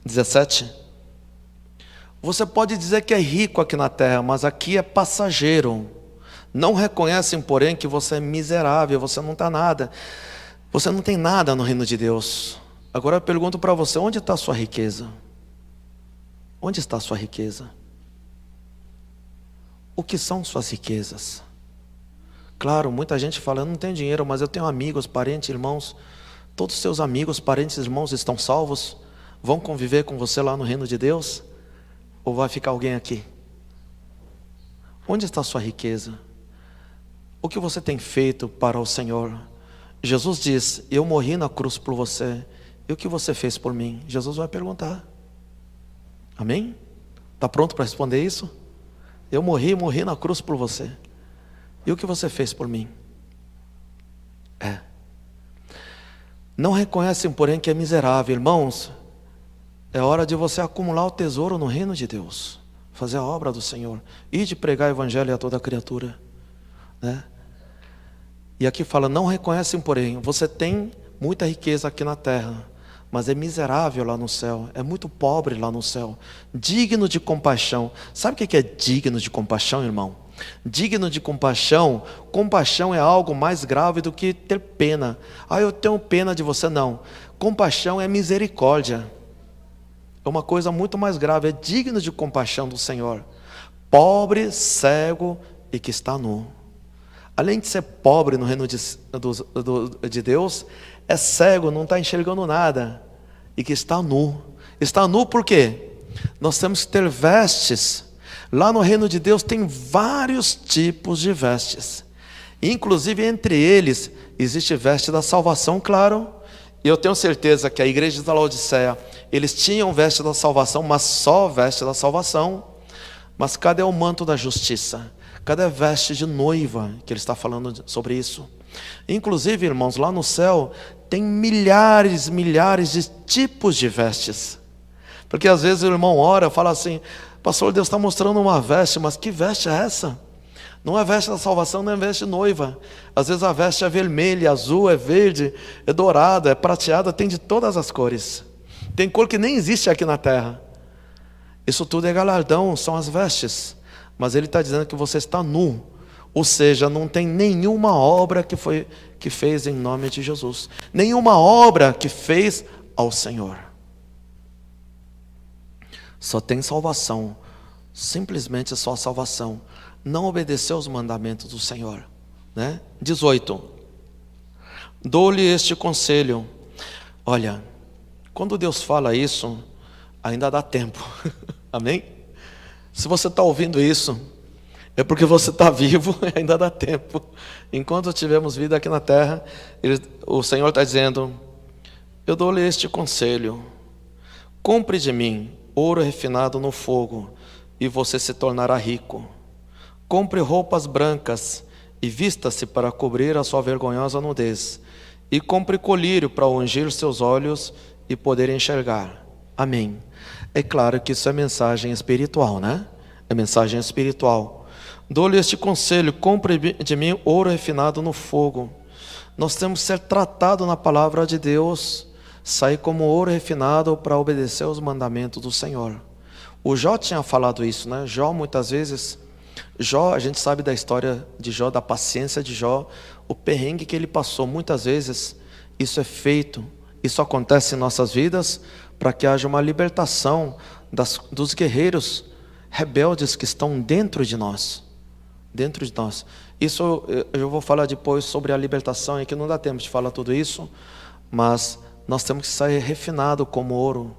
17. Você pode dizer que é rico aqui na terra, mas aqui é passageiro. Não reconhecem, porém, que você é miserável, você não está nada. Você não tem nada no reino de Deus. Agora eu pergunto para você, onde está a sua riqueza? Onde está a sua riqueza? O que são suas riquezas? Claro, muita gente fala, eu não tenho dinheiro, mas eu tenho amigos, parentes, irmãos. Todos os seus amigos, parentes, irmãos estão salvos? Vão conviver com você lá no reino de Deus? Ou vai ficar alguém aqui? Onde está a sua riqueza? O que você tem feito para o Senhor? Jesus diz, eu morri na cruz por você. E o que você fez por mim? Jesus vai perguntar. Amém? Está pronto para responder isso? Eu morri na cruz por você. E o que você fez por mim? Não reconhecem, porém, que é miserável. Irmãos, é hora de você acumular o tesouro no reino de Deus. Fazer a obra do Senhor. E de pregar o evangelho a toda criatura. E aqui fala, não reconhecem, porém, você tem muita riqueza aqui na terra, mas é miserável lá no céu, é muito pobre lá no céu, digno de compaixão. Sabe o que é digno de compaixão, irmão? Digno de compaixão, compaixão é algo mais grave do que ter pena. Eu tenho pena de você, não. Compaixão é misericórdia. É uma coisa muito mais grave, é digno de compaixão do Senhor. Pobre, cego e que está nu. Além de ser pobre no reino de Deus, é cego, não está enxergando nada. E que está nu. Está nu por quê? Nós temos que ter vestes. Lá no reino de Deus tem vários tipos de vestes. Inclusive entre eles, existe veste da salvação, claro. E eu tenho certeza que a igreja da Laodiceia, eles tinham veste da salvação, mas só veste da salvação. Mas cadê o manto da justiça? Cadê a veste de noiva? Que ele está falando sobre isso. Inclusive, irmãos, lá no céu tem milhares de tipos de vestes. Porque às vezes o irmão ora, fala assim, pastor, Deus está mostrando uma veste, mas que veste é essa? Não é veste da salvação, não é veste noiva. Às vezes a veste é vermelha, azul, é verde, é dourada, é prateada, tem de todas as cores. Tem cor que nem existe aqui na terra. Isso tudo é galardão, são as vestes. Mas ele está dizendo que você está nu. Ou seja, não tem nenhuma obra que fez em nome de Jesus. Nenhuma obra que fez ao Senhor. Só tem salvação. Simplesmente só salvação. Não obedeceu aos mandamentos do Senhor. 18. Dou-lhe este conselho. Olha, quando Deus fala isso, ainda dá tempo. Amém? Se você está ouvindo isso, é porque você está vivo e ainda dá tempo. Enquanto tivermos vida aqui na terra, o Senhor está dizendo, eu dou-lhe este conselho. Compre de mim ouro refinado no fogo, e você se tornará rico. Compre roupas brancas e vista-se para cobrir a sua vergonhosa nudez. E compre colírio para ungir seus olhos e poder enxergar. Amém. É claro que isso é mensagem espiritual, né? É mensagem espiritual. Dou-lhe este conselho: compre de mim ouro refinado no fogo. Nós temos que ser tratados na palavra de Deus, sair como ouro refinado para obedecer aos mandamentos do Senhor. O Jó tinha falado isso, né? Jó, muitas vezes, a gente sabe da história de Jó, da paciência de Jó, o perrengue que ele passou. Muitas vezes isso é feito, isso acontece em nossas vidas para que haja uma libertação dos guerreiros rebeldes que estão dentro de nós. Dentro de nós. Isso eu vou falar depois sobre a libertação, e que não dá tempo de falar tudo isso, mas nós temos que sair refinado como ouro.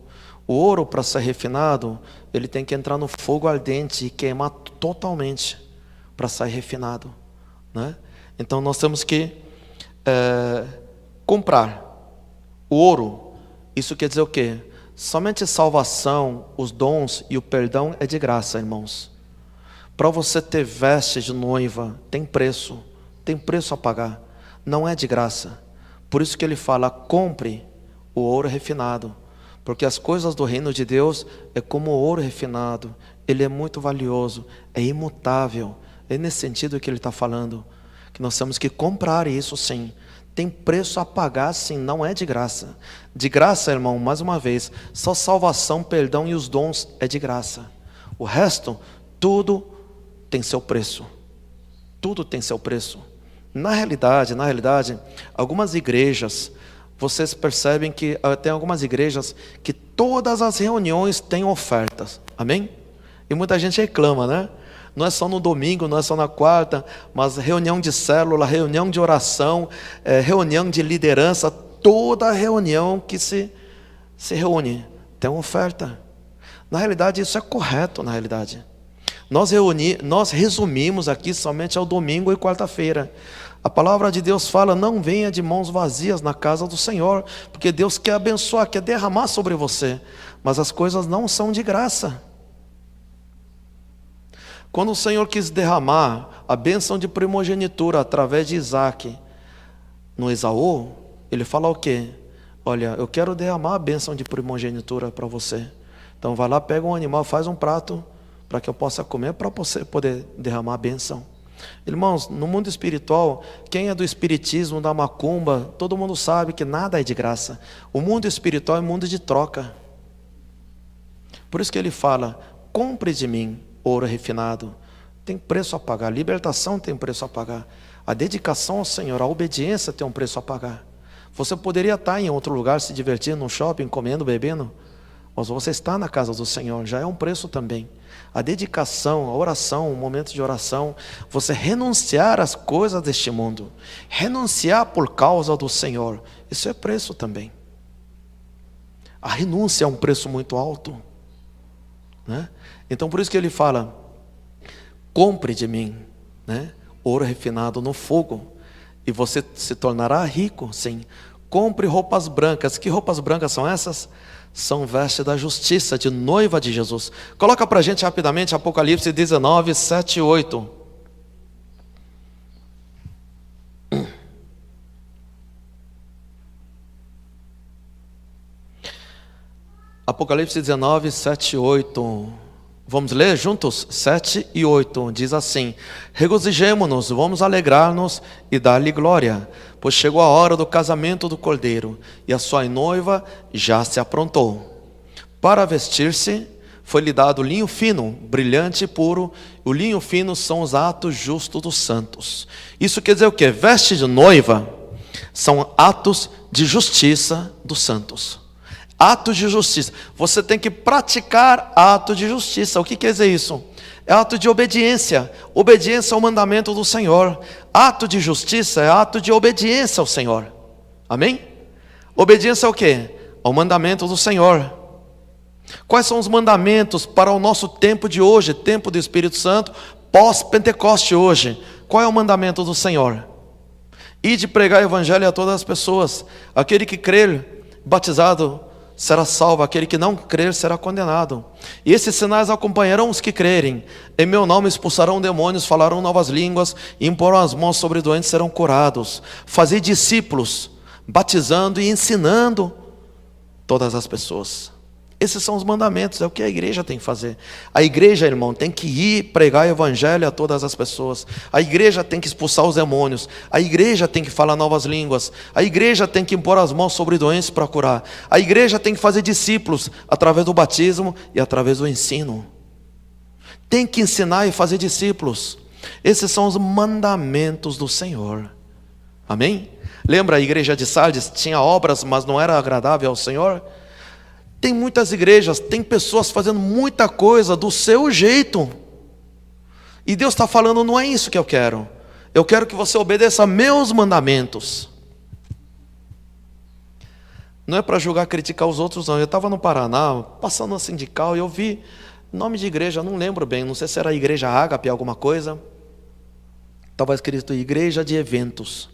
O ouro, para ser refinado, ele tem que entrar no fogo ardente e queimar totalmente para sair refinado, né? Então nós temos que comprar o ouro. Isso quer dizer o quê? Somente salvação, os dons e o perdão é de graça, irmãos. Para você ter veste de noiva, tem preço a pagar, não é de graça. Por isso que ele fala: compre o ouro refinado, porque as coisas do reino de Deus é como o ouro refinado, ele é muito valioso, é imutável. É nesse sentido que ele está falando, que nós temos que comprar isso sim. Tem preço a pagar sim, não é de graça. De graça, irmão, mais uma vez, só salvação, perdão e os dons é de graça. O resto, tudo tem seu preço. Tudo tem seu preço. Na realidade, algumas igrejas, vocês percebem que tem algumas igrejas que todas as reuniões têm ofertas. Amém? E muita gente reclama, né? Não é só no domingo, não é só na quarta, mas reunião de célula, reunião de oração, reunião de liderança, toda reunião que se reúne tem uma oferta. Na realidade, isso é correto, na realidade. Nós resumimos aqui somente ao domingo e quarta-feira. A palavra de Deus fala: não venha de mãos vazias na casa do Senhor, porque Deus quer abençoar, quer derramar sobre você, mas as coisas não são de graça. Quando o Senhor quis derramar a bênção de primogenitura através de Isaac no Esaú, ele fala o quê? Olha, eu quero derramar a bênção de primogenitura para você. Então vai lá, pega um animal, faz um prato para que eu possa comer, para você poder derramar a bênção. Irmãos, no mundo espiritual, quem é do espiritismo, da macumba, todo mundo sabe que nada é de graça. O mundo espiritual é mundo de troca. Por isso que ele fala: compre de mim ouro refinado. Tem preço a pagar. A libertação tem preço a pagar. A dedicação ao Senhor, a obediência tem um preço a pagar. Você poderia estar em outro lugar, se divertindo, num shopping, comendo, bebendo, mas você está na casa do Senhor, já é um preço também. A dedicação, a oração, o momento de oração, você renunciar às coisas deste mundo, renunciar por causa do Senhor, isso é preço também. A renúncia é um preço muito alto, né? Então por isso que ele fala: compre de mim, né, ouro refinado no fogo, e você se tornará rico, sim. Compre roupas brancas. Que roupas brancas são essas? São vestes da justiça, de noiva de Jesus. Coloca para a gente rapidamente Apocalipse 19, 7 e 8. Apocalipse 19, 7 e 8. Vamos ler juntos? 7 e 8. Diz assim: regozijemo-nos, vamos alegrar-nos e dar-lhe glória, pois chegou a hora do casamento do Cordeiro, e a sua noiva já se aprontou. Para vestir-se, foi-lhe dado linho fino, brilhante e puro. O linho fino são os atos justos dos santos. Isso quer dizer o quê? Veste de noiva são atos de justiça dos santos. Atos de justiça. Você tem que praticar atos de justiça. O que quer dizer isso? É ato de obediência. Obediência ao mandamento do Senhor. Ato de justiça é ato de obediência ao Senhor. Amém? Obediência ao quê? Ao mandamento do Senhor. Quais são os mandamentos para o nosso tempo de hoje, tempo do Espírito Santo, pós-Pentecoste hoje? Qual é o mandamento do Senhor? Ide pregar o evangelho a todas as pessoas. Aquele que crer, batizado será salvo, aquele que não crer será condenado. E esses sinais acompanharão os que crerem. Em meu nome expulsarão demônios, falarão novas línguas, e imporão as mãos sobre doentes, serão curados. Fazei discípulos, batizando e ensinando todas as pessoas. Esses são os mandamentos, é o que a igreja tem que fazer. A igreja, irmão, tem que ir pregar o evangelho a todas as pessoas. A igreja tem que expulsar os demônios. A igreja tem que falar novas línguas. A igreja tem que impor as mãos sobre doentes para curar. A igreja tem que fazer discípulos através do batismo e através do ensino. Tem que ensinar e fazer discípulos. Esses são os mandamentos do Senhor. Amém? Lembra a igreja de Sardes? Tinha obras, mas não era agradável ao Senhor? Tem muitas igrejas, tem pessoas fazendo muita coisa do seu jeito. E Deus está falando, não é isso que eu quero. Eu quero que você obedeça a meus mandamentos. Não é para julgar, criticar os outros, não. Eu estava no Paraná, passando na Sindical, e eu vi nome de igreja, não lembro bem, não sei se era a Igreja Ágape, alguma coisa. Estava escrito Igreja de Eventos.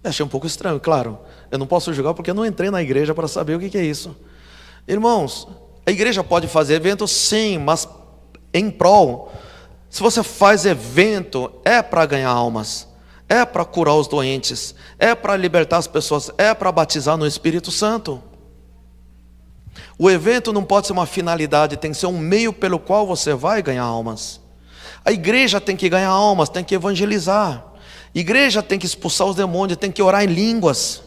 Eu achei um pouco estranho, claro. Eu não posso julgar porque eu não entrei na igreja para saber o que é isso. Irmãos, a igreja pode fazer eventos, sim, mas em prol. Se você faz evento, é para ganhar almas, é para curar os doentes, é para libertar as pessoas, é para batizar no Espírito Santo. O evento não pode ser uma finalidade, tem que ser um meio pelo qual você vai ganhar almas. A igreja tem que ganhar almas, tem que evangelizar. Igreja tem que expulsar os demônios, tem que orar em línguas.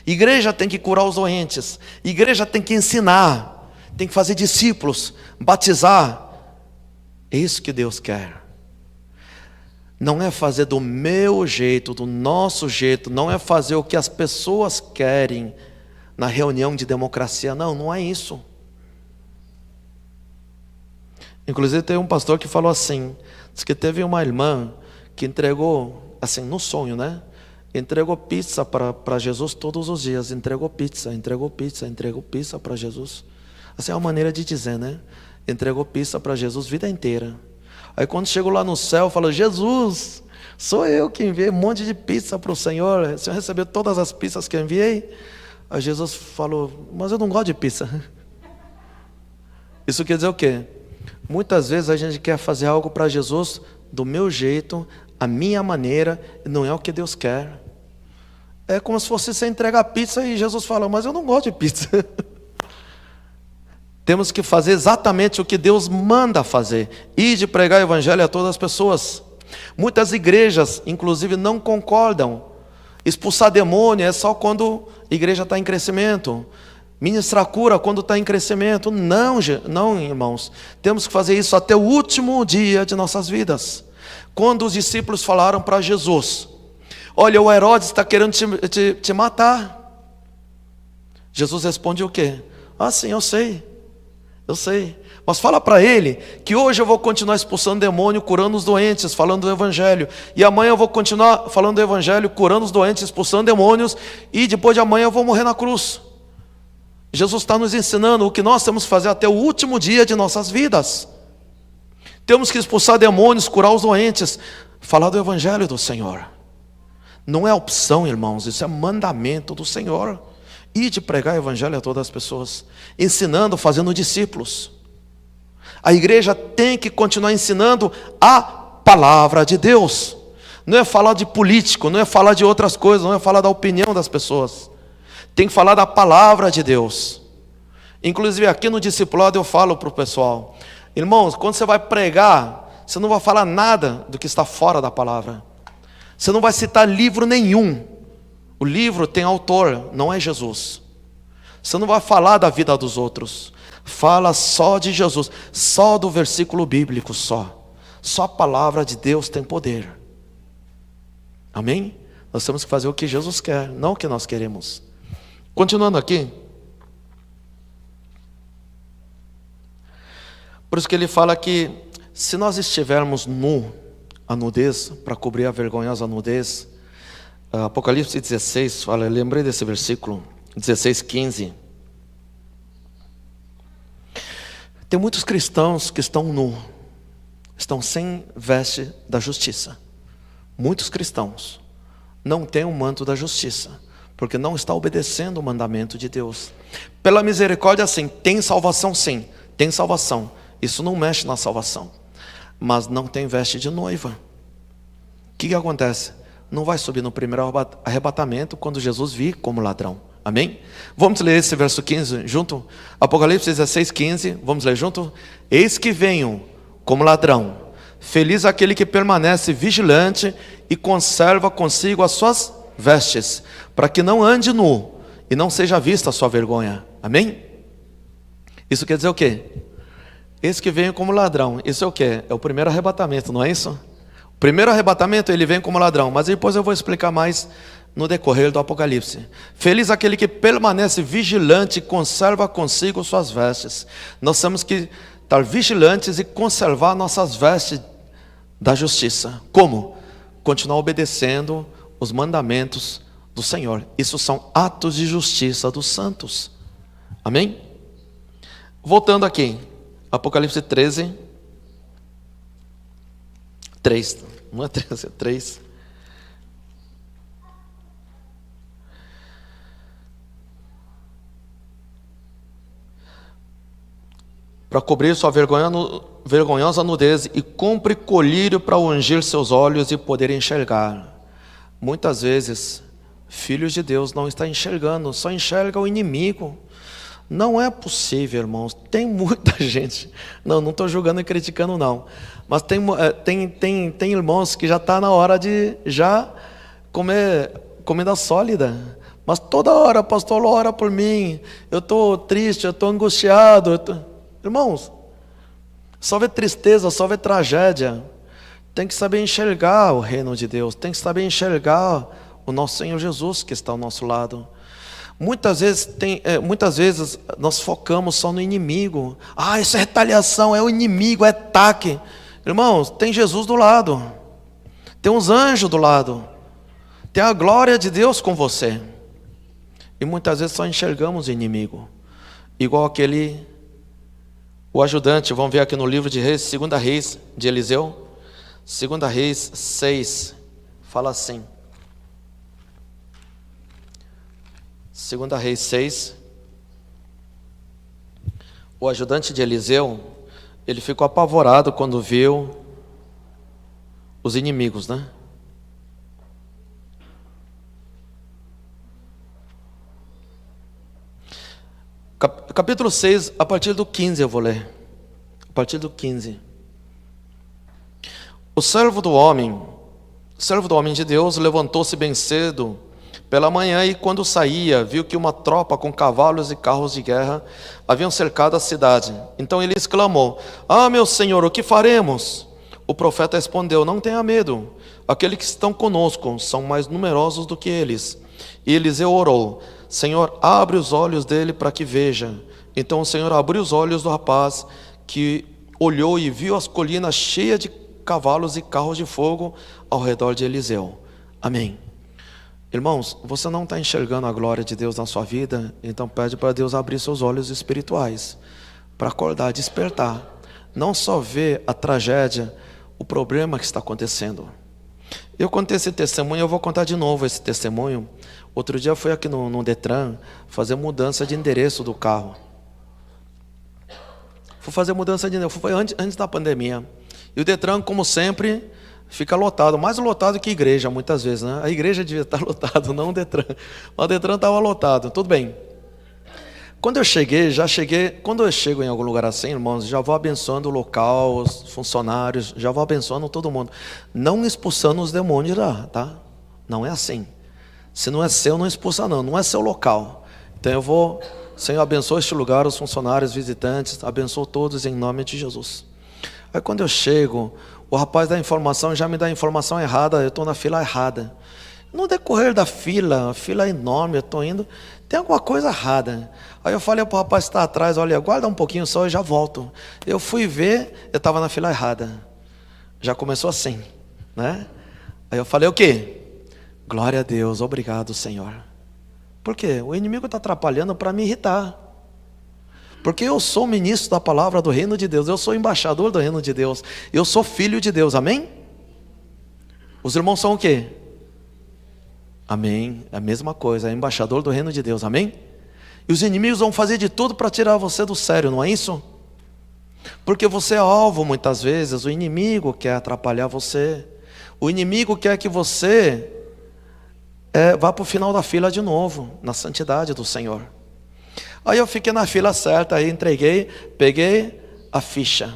Igreja tem que curar os doentes. Igreja tem que ensinar, tem que fazer discípulos, batizar. É isso que Deus quer. Não é fazer do meu jeito, do nosso jeito, não é fazer o que as pessoas querem na reunião de democracia, não é isso. Inclusive tem um pastor que falou assim, diz que teve uma irmã que entregou, assim, no sonho, né? Entregou pizza para Jesus todos os dias. Entregou pizza para Jesus. Assim é uma maneira de dizer, né? Entregou pizza para Jesus a vida inteira. Aí quando chegou lá no céu, falou, Jesus, sou eu que enviei um monte de pizza para o Senhor. O Senhor recebeu todas as pizzas que eu enviei? Aí Jesus falou, mas eu não gosto de pizza. Isso quer dizer o quê? Muitas vezes a gente quer fazer algo para Jesus do meu jeito, a minha maneira, não é o que Deus quer. É como se fosse você entregar pizza e Jesus fala, mas eu não gosto de pizza. Temos que fazer exatamente o que Deus manda fazer, e de pregar o evangelho a todas as pessoas. Muitas igrejas, inclusive, não concordam. Expulsar demônio é só quando a igreja está em crescimento. Ministrar cura quando está em crescimento. Não, irmãos. Temos que fazer isso até o último dia de nossas vidas. Quando os discípulos falaram para Jesus, olha, o Herodes está querendo te matar. Jesus responde o quê? Ah, sim, eu sei. Mas fala para ele que hoje eu vou continuar expulsando demônio, curando os doentes, falando do evangelho. E amanhã eu vou continuar falando do evangelho, curando os doentes, expulsando demônios. E depois de amanhã eu vou morrer na cruz. Jesus está nos ensinando o que nós temos que fazer até o último dia de nossas vidas. Temos que expulsar demônios, curar os doentes, falar do evangelho do Senhor. Não é opção, irmãos, isso é mandamento do Senhor. E de pregar o evangelho a todas as pessoas, ensinando, fazendo discípulos. A igreja tem que continuar ensinando a palavra de Deus. Não é falar de político, não é falar de outras coisas, não é falar da opinião das pessoas. Tem que falar da palavra de Deus. Inclusive aqui no discipulado eu falo para o pessoal, irmãos, quando você vai pregar, você não vai falar nada do que está fora da palavra. Você não vai citar livro nenhum. O livro tem autor, não é Jesus. Você não vai falar da vida dos outros. Fala só de Jesus, só do versículo bíblico, só. Só a palavra de Deus tem poder. Amém? Nós temos que fazer o que Jesus quer, não o que nós queremos. Continuando aqui. Por isso que ele fala que se nós estivermos a nudez, para cobrir a vergonhosa nudez, Apocalipse 16, fala, eu lembrei desse versículo, 16:15. Tem muitos cristãos que estão nus, estão sem veste da justiça. Muitos cristãos não têm o manto da justiça, porque não está obedecendo o mandamento de Deus. Pela misericórdia, sim, tem salvação, sim, tem salvação. Isso não mexe na salvação, mas não tem veste de noiva. O que acontece? Não vai subir no primeiro arrebatamento quando Jesus vir como ladrão. Amém? Vamos ler esse verso 15 junto? Apocalipse 16, 15. Vamos ler junto? Eis que venho como ladrão. Feliz aquele que permanece vigilante e conserva consigo as suas vestes, para que não ande nu e não seja vista a sua vergonha. Amém? Isso quer dizer o quê? Eis que venho como ladrão. Isso é o quê? É o primeiro arrebatamento, não é isso? O primeiro arrebatamento ele vem como ladrão, mas depois eu vou explicar mais no decorrer do Apocalipse. Feliz aquele que permanece vigilante e conserva consigo suas vestes. Nós temos que estar vigilantes e conservar nossas vestes da justiça. Como? Continuar obedecendo os mandamentos do Senhor. Isso são atos de justiça dos santos. Amém? Voltando aqui, Apocalipse 13, 3. Não é 13, é 3. Para cobrir sua vergonhosa nudez, e compre colírio para ungir seus olhos e poder enxergar. Muitas vezes, filhos de Deus não estão enxergando, só enxerga o inimigo. Não é possível, irmãos. Tem muita gente, não estou julgando e criticando não, mas tem irmãos que já está na hora de já comer comida sólida. Mas toda hora, pastor, ora por mim, eu estou triste, eu estou angustiado, Irmãos, só vê tristeza, só vê tragédia. Tem que saber enxergar o reino de Deus, tem que saber enxergar o nosso Senhor Jesus que está ao nosso lado. Muitas vezes nós focamos só no inimigo. Isso é retaliação, é o inimigo, é ataque. Irmãos, tem Jesus do lado, tem uns anjos do lado, tem a glória de Deus com você. E muitas vezes só enxergamos o inimigo, igual o ajudante. Vamos ver aqui no livro de Reis, 2 Reis de Eliseu, 2 Reis 6, fala assim. 2 Reis 6, o ajudante de Eliseu, ele ficou apavorado quando viu os inimigos, né? Capítulo 6, a partir do 15 eu vou ler. A partir do 15. O servo do homem de Deus, levantou-se bem cedo pela manhã, e quando saía, viu que uma tropa com cavalos e carros de guerra haviam cercado a cidade. Então ele exclamou: meu senhor, o que faremos? O profeta respondeu: não tenha medo, aqueles que estão conosco são mais numerosos do que eles. E Eliseu orou: Senhor, abre os olhos dele para que veja. Então o Senhor abriu os olhos do rapaz, que olhou e viu as colinas cheias de cavalos e carros de fogo ao redor de Eliseu. Amém. Irmãos, você não está enxergando a glória de Deus na sua vida? Então pede para Deus abrir seus olhos espirituais, para acordar, despertar. Não só ver a tragédia, o problema que está acontecendo. Eu contei esse testemunho, eu vou contar de novo esse testemunho. Outro dia eu fui aqui no Detran fazer mudança de endereço do carro. Fui fazer mudança de endereço, foi antes da pandemia. E o Detran, como sempre, fica lotado, mais lotado que a igreja muitas vezes, né? A igreja devia estar lotada, não o Detran. Mas o Detran estava lotado, tudo bem. Quando eu chego em algum lugar assim, irmãos, já vou abençoando o local, os funcionários, já vou abençoando todo mundo. Não expulsando os demônios lá, tá? Não é assim. Se não é seu, não expulsa não é seu local. Então eu vou, Senhor, abençoa este lugar, os funcionários, visitantes, abençoa todos em nome de Jesus. Aí quando eu chego, o rapaz dá informação, já me dá a informação errada, eu estou na fila errada. No decorrer da fila, a fila é enorme, eu estou indo, tem alguma coisa errada. Aí eu falei para o rapaz que está atrás: olha, aguarda um pouquinho só, eu já volto. Eu fui ver, eu estava na fila errada. Já começou assim, né? Aí eu falei: o quê? Glória a Deus, obrigado, Senhor. Por quê? O inimigo está atrapalhando para me irritar. Porque eu sou ministro da palavra do reino de Deus, eu sou embaixador do reino de Deus, eu sou filho de Deus, amém? Os irmãos são o quê? Amém. É a mesma coisa, é embaixador do reino de Deus. Amém? E os inimigos vão fazer de tudo para tirar você do sério, não é isso? Porque você é alvo muitas vezes. O inimigo quer atrapalhar você. O inimigo quer que você vá para o final da fila de novo, na santidade do Senhor. Aí eu fiquei na fila certa, aí entreguei, peguei a ficha.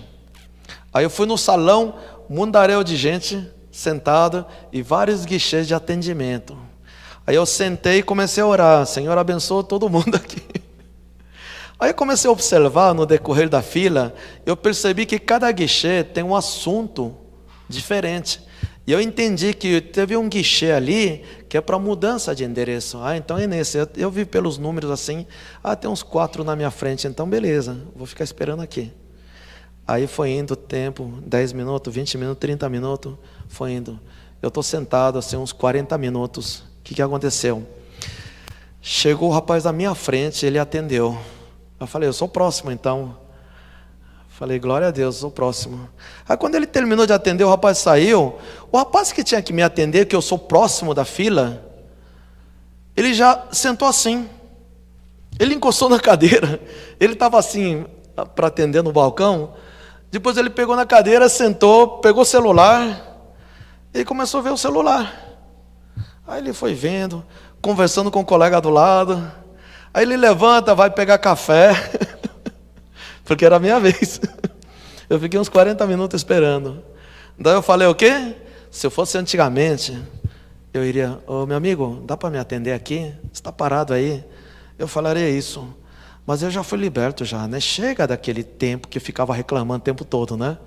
Aí eu fui no salão, mundaréu de gente sentado e vários guichês de atendimento. Aí eu sentei e comecei a orar. Senhor, abençoa todo mundo aqui. Aí eu comecei a observar no decorrer da fila, eu percebi que cada guichê tem um assunto diferente. E eu entendi que teve um guichê ali que é para mudança de endereço. Então é nesse. Eu vi pelos números assim, tem uns 4 na minha frente, então beleza, vou ficar esperando aqui. Aí foi indo o tempo, 10 minutos, 20 minutos, 30 minutos, foi indo. Eu estou sentado assim uns 40 minutos. O que aconteceu? Chegou o rapaz da minha frente, ele atendeu. Eu falei, eu sou o próximo então. Falei, glória a Deus, sou o próximo. Aí quando ele terminou de atender, o rapaz saiu. O rapaz que tinha que me atender, que eu sou próximo da fila, ele já sentou assim. Ele encostou na cadeira. Ele estava assim, para atender no balcão. Depois ele pegou na cadeira, sentou, pegou o celular. E começou a ver o celular. Aí ele foi vendo, conversando com o colega do lado. Aí ele levanta, vai pegar café. Porque era a minha vez. Eu fiquei uns 40 minutos esperando. Daí eu falei, o quê? Se eu fosse antigamente, eu iria, meu amigo, dá para me atender aqui? Você está parado aí? Eu falaria isso. Mas eu já fui liberto já, né? Chega daquele tempo que ficava reclamando o tempo todo, né?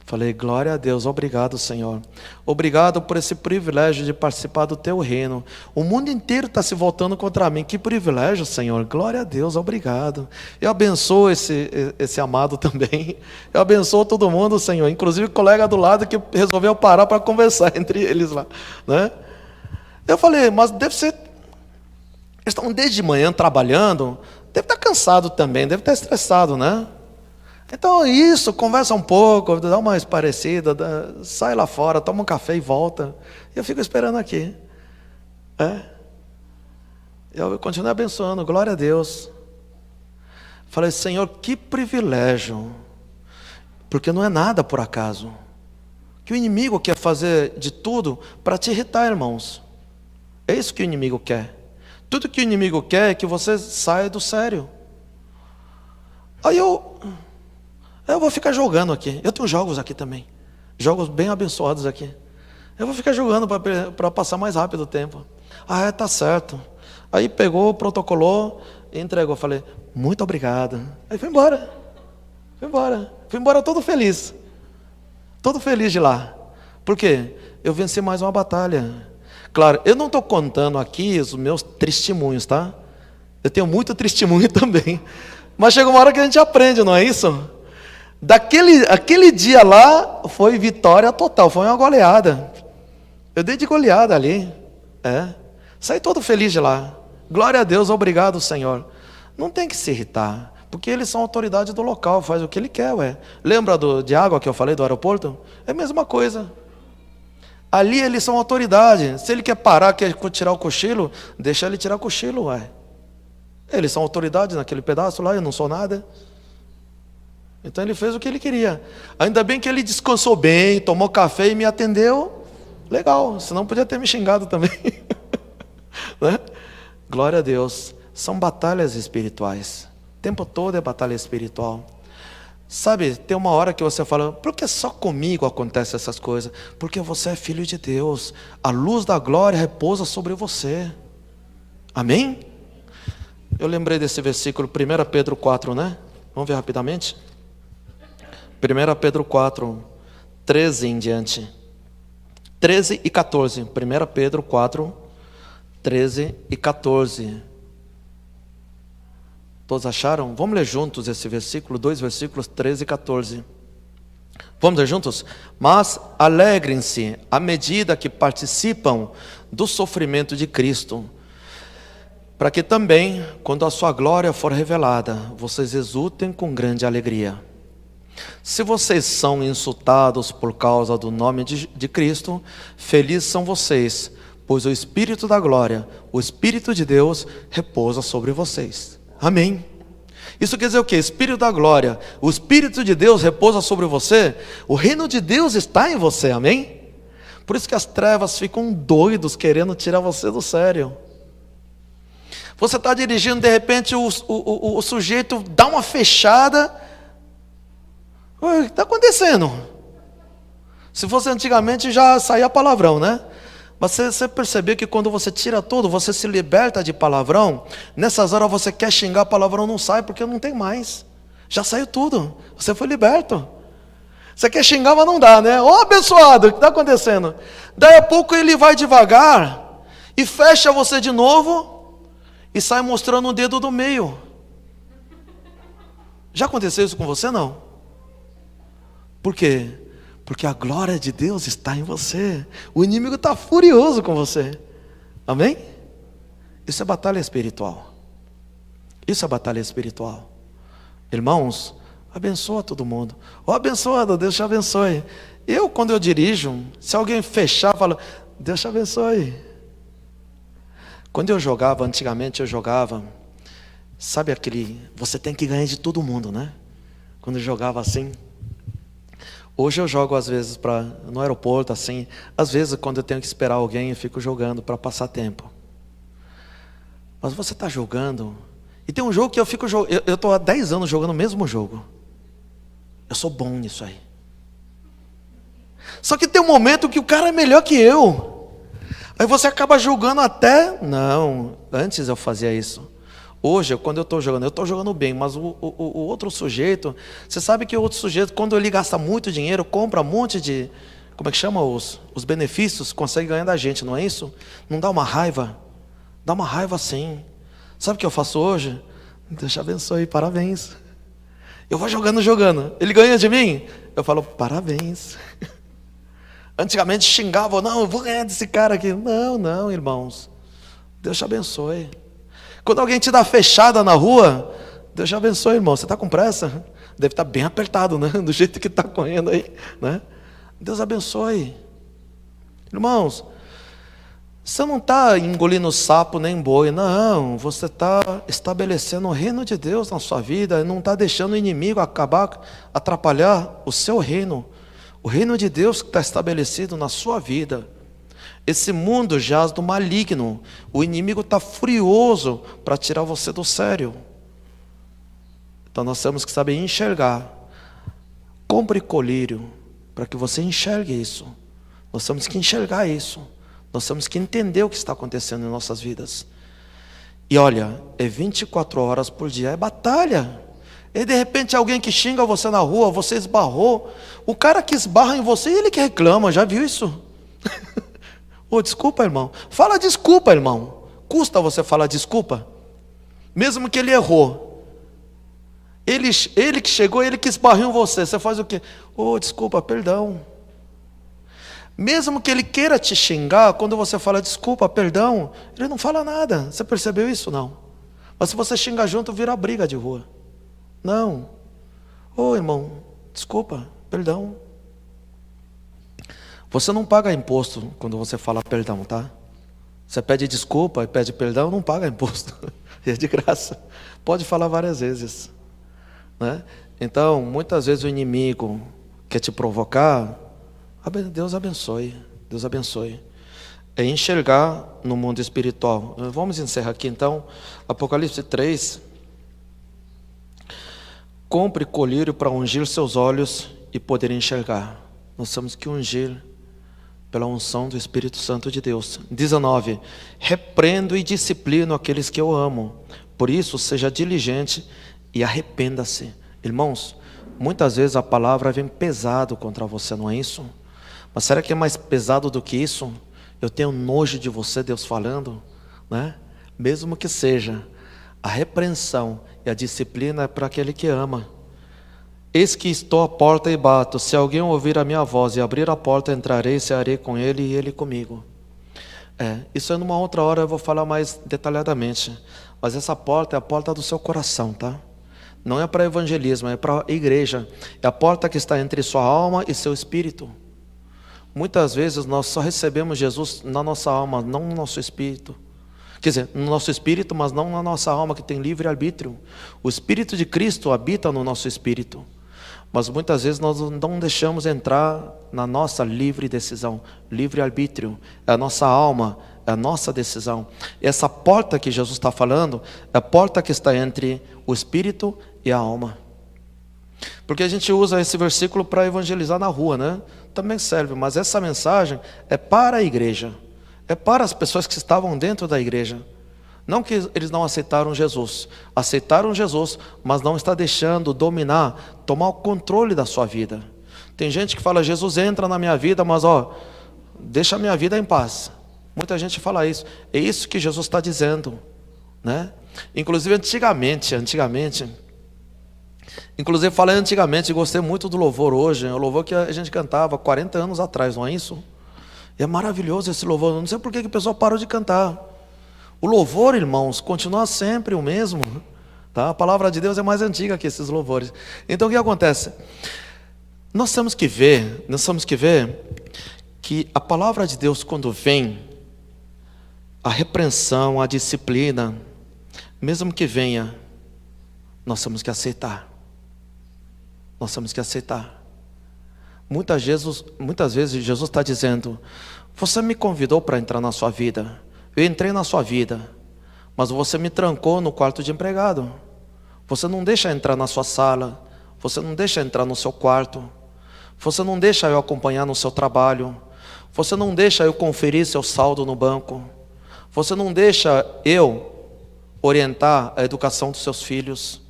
Falei, glória a Deus, obrigado, Senhor. Obrigado por esse privilégio de participar do Teu reino. O mundo inteiro está se voltando contra mim. Que privilégio, Senhor. Glória a Deus, obrigado. Eu abençoo esse amado também. Eu abençoo todo mundo, Senhor. Inclusive o colega do lado que resolveu parar para conversar entre eles lá, né? Eu falei, mas deve ser... Eles estão desde manhã trabalhando. Deve estar cansado também, deve estar estressado, né? Então isso, conversa um pouco, dá uma esparecida, sai lá fora, toma um café e volta. Eu fico esperando aqui. Eu continuo abençoando, glória a Deus. Falei, Senhor, que privilégio. Porque não é nada por acaso. Que o inimigo quer fazer de tudo para te irritar, irmãos. É isso que o inimigo quer. Tudo que o inimigo quer é que você saia do sério. Aí eu vou ficar jogando aqui. Eu tenho jogos aqui também. Jogos bem abençoados aqui. Eu vou ficar jogando para passar mais rápido o tempo. Tá certo. Aí pegou, protocolou e entregou. Falei, muito obrigado. Aí fui embora. Fui embora todo feliz. Todo feliz de lá. Por quê? Eu venci mais uma batalha. Claro, eu não estou contando aqui os meus testemunhos, tá? Eu tenho muito testemunho também. Mas chega uma hora que a gente aprende, não é isso? Aquele dia lá foi vitória total, foi uma goleada. Eu dei de goleada ali. Saí todo feliz de lá. Glória a Deus, obrigado, Senhor. Não tem que se irritar, porque eles são autoridade do local, faz o que ele quer, ué. Lembra de água que eu falei do aeroporto? É a mesma coisa. Ali eles são autoridade. Se ele quer parar, quer tirar o cochilo, deixa ele tirar o cochilo, ué. Eles são autoridade naquele pedaço lá, eu não sou nada. Então ele fez o que ele queria. Ainda bem que ele descansou bem, tomou café e me atendeu. Legal, senão podia ter me xingado também. Né? Glória a Deus. São batalhas espirituais. O tempo todo é batalha espiritual. Sabe, tem uma hora que você fala, por que só comigo acontecem essas coisas? Porque você é filho de Deus. A luz da glória repousa sobre você. Amém? Eu lembrei desse versículo, 1 Pedro 4, né? Vamos ver rapidamente? 1 Pedro 4, 13 em diante. 13 e 14. 1 Pedro 4, 13 e 14. Todos acharam? Vamos ler juntos esse versículo, 2 versículos, 13 e 14. Vamos ler juntos? Mas alegrem-se à medida que participam do sofrimento de Cristo, para que também, quando a sua glória for revelada, vocês exultem com grande alegria. Se vocês são insultados por causa do nome de Cristo, felizes são vocês, pois o Espírito da glória, o Espírito de Deus, repousa sobre vocês. Amém. Isso quer dizer o quê? Espírito da glória, o Espírito de Deus repousa sobre você, o reino de Deus está em você, amém? Por isso que as trevas ficam doidos querendo tirar você do sério. Você está dirigindo, de repente o sujeito dá uma fechada. O que está acontecendo? Se fosse antigamente já saía palavrão, né? Mas você percebeu que quando você tira tudo, você se liberta de palavrão. Nessas horas você quer xingar, palavrão não sai, porque não tem mais. Já saiu tudo, você foi liberto. Você quer xingar, mas não dá, né? Ô abençoado, o que está acontecendo? Daí a pouco ele vai devagar e fecha você de novo e sai mostrando o dedo do meio. Já aconteceu isso com você, não? Por quê? Porque a glória de Deus está em você. O inimigo está furioso com você. Amém? Isso é batalha espiritual. Isso é batalha espiritual. Irmãos, abençoa todo mundo. Ó abençoado, Deus te abençoe. Quando eu dirijo, se alguém fechar, falo, Deus te abençoe. Quando eu jogava, antigamente eu jogava, sabe aquele, você tem que ganhar de todo mundo, né? Quando eu jogava assim. Hoje eu jogo às vezes no aeroporto, assim. Às vezes quando eu tenho que esperar alguém, eu fico jogando para passar tempo. Mas você está jogando. E tem um jogo que eu fico jogando. Eu estou há 10 anos jogando o mesmo jogo. Eu sou bom nisso aí. Só que tem um momento que o cara é melhor que eu. Aí você acaba jogando até. Não, antes eu fazia isso. Hoje, quando eu estou jogando bem, mas o outro sujeito, você sabe que o outro sujeito, quando ele gasta muito dinheiro, compra um monte de, como é que chama os benefícios, consegue ganhar da gente, não é isso? Não dá uma raiva? Dá uma raiva sim. Sabe o que eu faço hoje? Deus te abençoe, parabéns. Eu vou jogando. Ele ganha de mim? Eu falo, parabéns. Antigamente xingava, não, eu vou ganhar desse cara aqui. Não, irmãos. Deus te abençoe. Quando alguém te dá fechada na rua, Deus te abençoe, irmão. Você está com pressa? Deve estar bem apertado, né? Do jeito que está correndo aí, né? Deus abençoe. Irmãos, você não está engolindo sapo nem boi, não. Você está estabelecendo o reino de Deus na sua vida. Não está deixando o inimigo atrapalhar o seu reino. O reino de Deus que está estabelecido na sua vida. Esse mundo jaz do maligno. O inimigo está furioso para tirar você do sério. Então nós temos que saber enxergar. Compre colírio para que você enxergue isso. Nós temos que enxergar isso. Nós temos que entender o que está acontecendo em nossas vidas. E olha, é 24 horas por dia, é batalha. E de repente alguém que xinga você na rua, você esbarrou. O cara que esbarra em você, ele que reclama, já viu isso? Desculpa, irmão. Fala desculpa, irmão. Custa você falar desculpa? Mesmo que ele errou. Ele que chegou, ele que esbarrou em você. Você faz o quê? Desculpa, perdão. Mesmo que ele queira te xingar, quando você fala desculpa, perdão, ele não fala nada. Você percebeu isso? Não. Mas se você xingar junto, vira briga de rua. Não. Irmão, desculpa, perdão. Você não paga imposto quando você fala perdão, tá? Você pede desculpa e pede perdão, não paga imposto. É de graça. Pode falar várias vezes, né? Então, muitas vezes o inimigo quer te provocar. Deus abençoe. Deus abençoe. É enxergar no mundo espiritual. Vamos encerrar aqui então. Apocalipse 3. Compre colírio para ungir seus olhos e poder enxergar. Nós temos que ungir pela unção do Espírito Santo de Deus. 19. Repreendo e disciplino aqueles que eu amo. Por isso, seja diligente e arrependa-se. Irmãos, muitas vezes a palavra vem pesado contra você, não é isso? Mas será que é mais pesado do que isso? Eu tenho nojo de você, Deus falando, né? Mesmo que seja, a repreensão e a disciplina é para aquele que ama. Eis que estou à porta e bato. Se alguém ouvir a minha voz e abrir a porta, entrarei, cearei com ele e ele comigo. Isso é numa outra hora, eu vou falar mais detalhadamente. Mas essa porta é a porta do seu coração, tá? Não é para evangelismo, é para a igreja. É a porta que está entre sua alma e seu espírito. Muitas vezes nós só recebemos Jesus na nossa alma, não no nosso espírito. Quer dizer, no nosso espírito, mas não na nossa alma, que tem livre-arbítrio. O Espírito de Cristo habita no nosso espírito. Mas muitas vezes nós não deixamos entrar na nossa livre decisão, livre-arbítrio. É a nossa alma, é a nossa decisão. E essa porta que Jesus está falando, é a porta que está entre o espírito e a alma. Porque a gente usa esse versículo para evangelizar na rua, né? Também serve, mas essa mensagem é para a igreja. É para as pessoas que estavam dentro da igreja. Não que eles não aceitaram Jesus, mas não está deixando dominar, tomar o controle da sua vida. Tem gente que fala, Jesus entra na minha vida, mas deixa a minha vida em paz. Muita gente fala isso. É isso que Jesus está dizendo, né? Inclusive inclusive falei antigamente, gostei muito do louvor hoje. É o louvor que a gente cantava 40 anos atrás, não é isso? E é maravilhoso esse louvor. Não sei por que o pessoal parou de cantar. O louvor, irmãos, continua sempre o mesmo, tá? A palavra de Deus é mais antiga que esses louvores. Então o que acontece? Nós temos que ver que a palavra de Deus, quando vem, a repreensão, a disciplina, mesmo que venha, nós temos que aceitar. Nós temos que aceitar. Muitas vezes Jesus está dizendo, você me convidou para entrar na sua vida. Eu entrei na sua vida, mas você me trancou no quarto de empregado. Você não deixa entrar na sua sala. Você não deixa entrar no seu quarto. Você não deixa eu acompanhar no seu trabalho. Você não deixa eu conferir seu saldo no banco. Você não deixa eu orientar a educação dos seus filhos.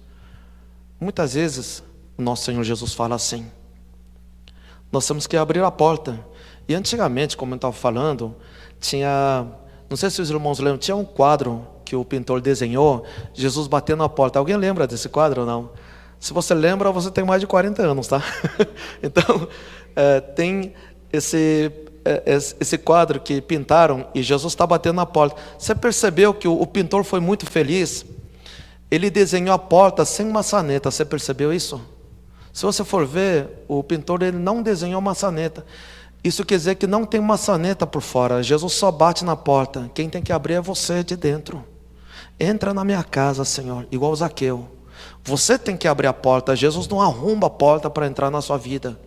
Muitas vezes, o nosso Senhor Jesus fala assim. Nós temos que abrir a porta. E antigamente, como eu estava falando, tinha... Não sei se os irmãos lembram, tinha um quadro que o pintor desenhou, Jesus batendo na porta. Alguém lembra desse quadro ou não? Se você lembra, você tem mais de 40 anos, tá? Então, tem esse quadro que pintaram e Jesus está batendo na porta. Você percebeu que o pintor foi muito feliz? Ele desenhou a porta sem maçaneta, você percebeu isso? Se você for ver, o pintor ele não desenhou maçaneta. Isso quer dizer que não tem maçaneta por fora. Jesus só bate na porta. Quem tem que abrir é você de dentro. Entra na minha casa, Senhor, igual Zaqueu. Você tem que abrir a porta. Jesus não arromba a porta para entrar na sua vida.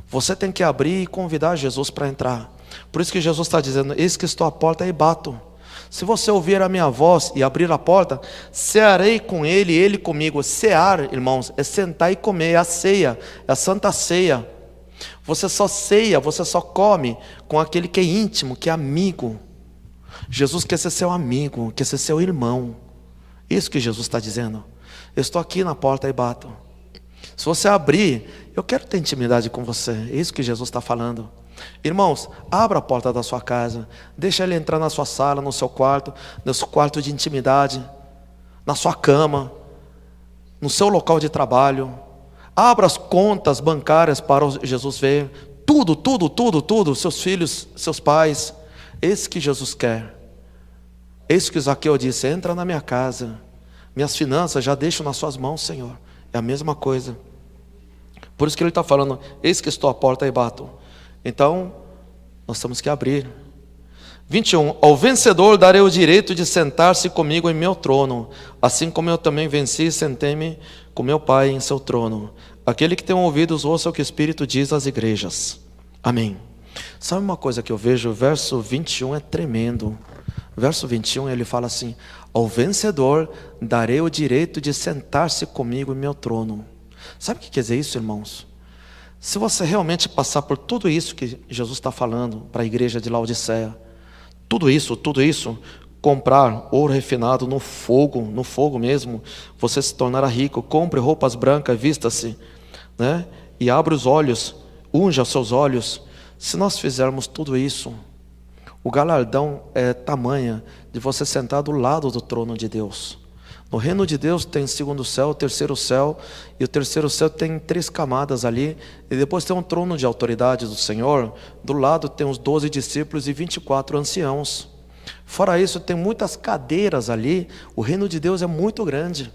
Você tem que abrir e convidar Jesus para entrar. Por isso que Jesus está dizendo, eis que estou à porta e bato. Se você ouvir a minha voz e abrir a porta, cearei com ele e ele comigo. Cear, irmãos, é sentar e comer, é a ceia, é a santa ceia. Você só ceia, você só come com aquele que é íntimo, que é amigo. Jesus quer ser seu amigo, quer ser seu irmão. Isso que Jesus está dizendo. Eu estou aqui na porta e bato. Se você abrir, eu quero ter intimidade com você. É isso que Jesus está falando. Irmãos, abra a porta da sua casa. Deixa ele entrar na sua sala, no seu quarto de intimidade, na sua cama, no seu local de trabalho. Abra as contas bancárias para Jesus ver. Tudo. Seus filhos, seus pais. Esse que Jesus quer. Esse que Zaqueu disse, entra na minha casa. Minhas finanças já deixo nas suas mãos, Senhor. É a mesma coisa. Por isso que ele está falando, eis que estou à porta e bato. Então, nós temos que abrir. 21. Ao vencedor darei o direito de sentar-se comigo em meu trono, assim como eu também venci e sentei-me com meu Pai em seu trono. Aquele que tem ouvidos, ouça o que o Espírito diz às igrejas. Amém. Sabe uma coisa que eu vejo? O verso 21 é tremendo. Verso 21 ele fala assim, ao vencedor darei o direito de sentar-se comigo em meu trono. Sabe o que quer dizer isso, irmãos? Se você realmente passar por tudo isso que Jesus está falando para a igreja de Laodiceia, tudo isso, comprar ouro refinado no fogo mesmo, você se tornará rico, compre roupas brancas, vista-se, né? E abra os olhos, unja os seus olhos. Se nós fizermos tudo isso, o galardão é tamanha de você sentar do lado do trono de Deus. No reino de Deus tem segundo céu, terceiro céu, e o terceiro céu tem 3 camadas ali, e depois tem um trono de autoridade do Senhor, do lado tem os 12 discípulos e 24 anciãos. Fora isso, tem muitas cadeiras ali, o reino de Deus é muito grande.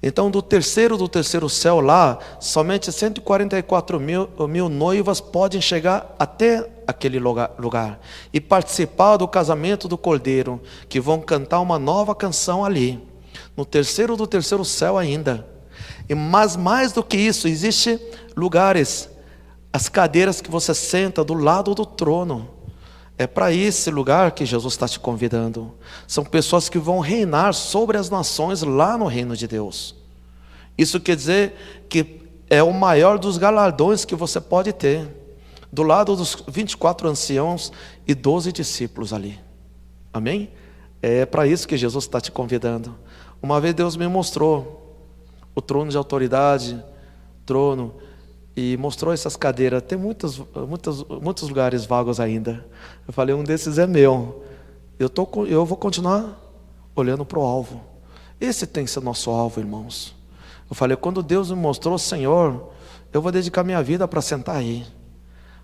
Então, do terceiro céu lá, somente 144 mil noivas podem chegar até aquele lugar e participar do casamento do Cordeiro, que vão cantar uma nova canção ali, no terceiro céu ainda. Mas mais do que isso, existem lugares, as cadeiras que você senta do lado do trono. É para esse lugar que Jesus está te convidando. São pessoas que vão reinar sobre as nações lá no reino de Deus. Isso quer dizer que é o maior dos galardões que você pode ter. Do lado dos 24 anciãos e 12 discípulos ali. Amém? É para isso que Jesus está te convidando. Uma vez Deus me mostrou o trono de autoridade, e mostrou essas cadeiras. Tem muitos lugares vagos ainda. Eu falei, um desses é meu. Eu vou continuar olhando para o alvo. Esse tem que ser nosso alvo, irmãos. Eu falei, quando Deus me mostrou, Senhor, eu vou dedicar minha vida para sentar aí.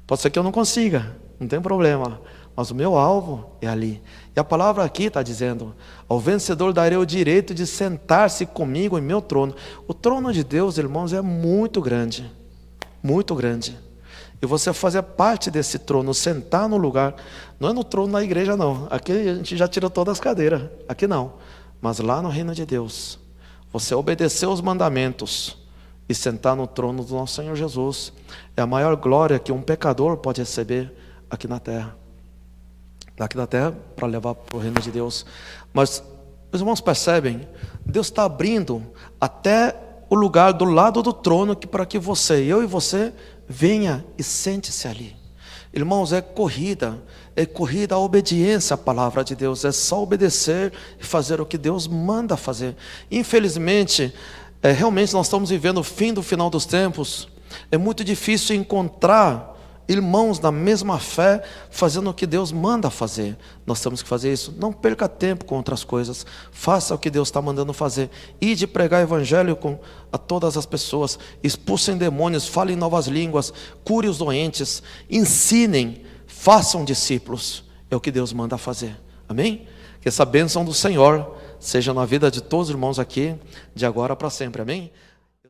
Pode ser que eu não consiga, não tem problema. Mas o meu alvo é ali. E a palavra aqui está dizendo, ao vencedor darei o direito de sentar-se comigo em meu trono. O trono de Deus, irmãos, é muito grande. Muito grande. E você fazer parte desse trono, sentar no lugar, não é no trono da igreja não, aqui a gente já tirou todas as cadeiras, aqui não, mas lá no reino de Deus, você obedecer os mandamentos e sentar no trono do nosso Senhor Jesus, é a maior glória que um pecador pode receber aqui na terra, para levar para o reino de Deus. Mas os irmãos percebem, Deus está abrindo até o lugar do lado do trono, para que eu e você venha e sente-se ali. Irmãos, é corrida a obediência à palavra de Deus, é só obedecer e fazer o que Deus manda fazer. Infelizmente, realmente nós estamos vivendo o fim do final dos tempos. É muito difícil encontrar irmãos na mesma fé, fazendo o que Deus manda fazer. Nós temos que fazer isso. Não perca tempo com outras coisas. Faça o que Deus está mandando fazer. Ide pregar o evangelho a todas as pessoas. Expulsem demônios, falem novas línguas, cure os doentes, ensinem, façam discípulos. É o que Deus manda fazer. Amém? Que essa bênção do Senhor seja na vida de todos os irmãos aqui, de agora para sempre. Amém?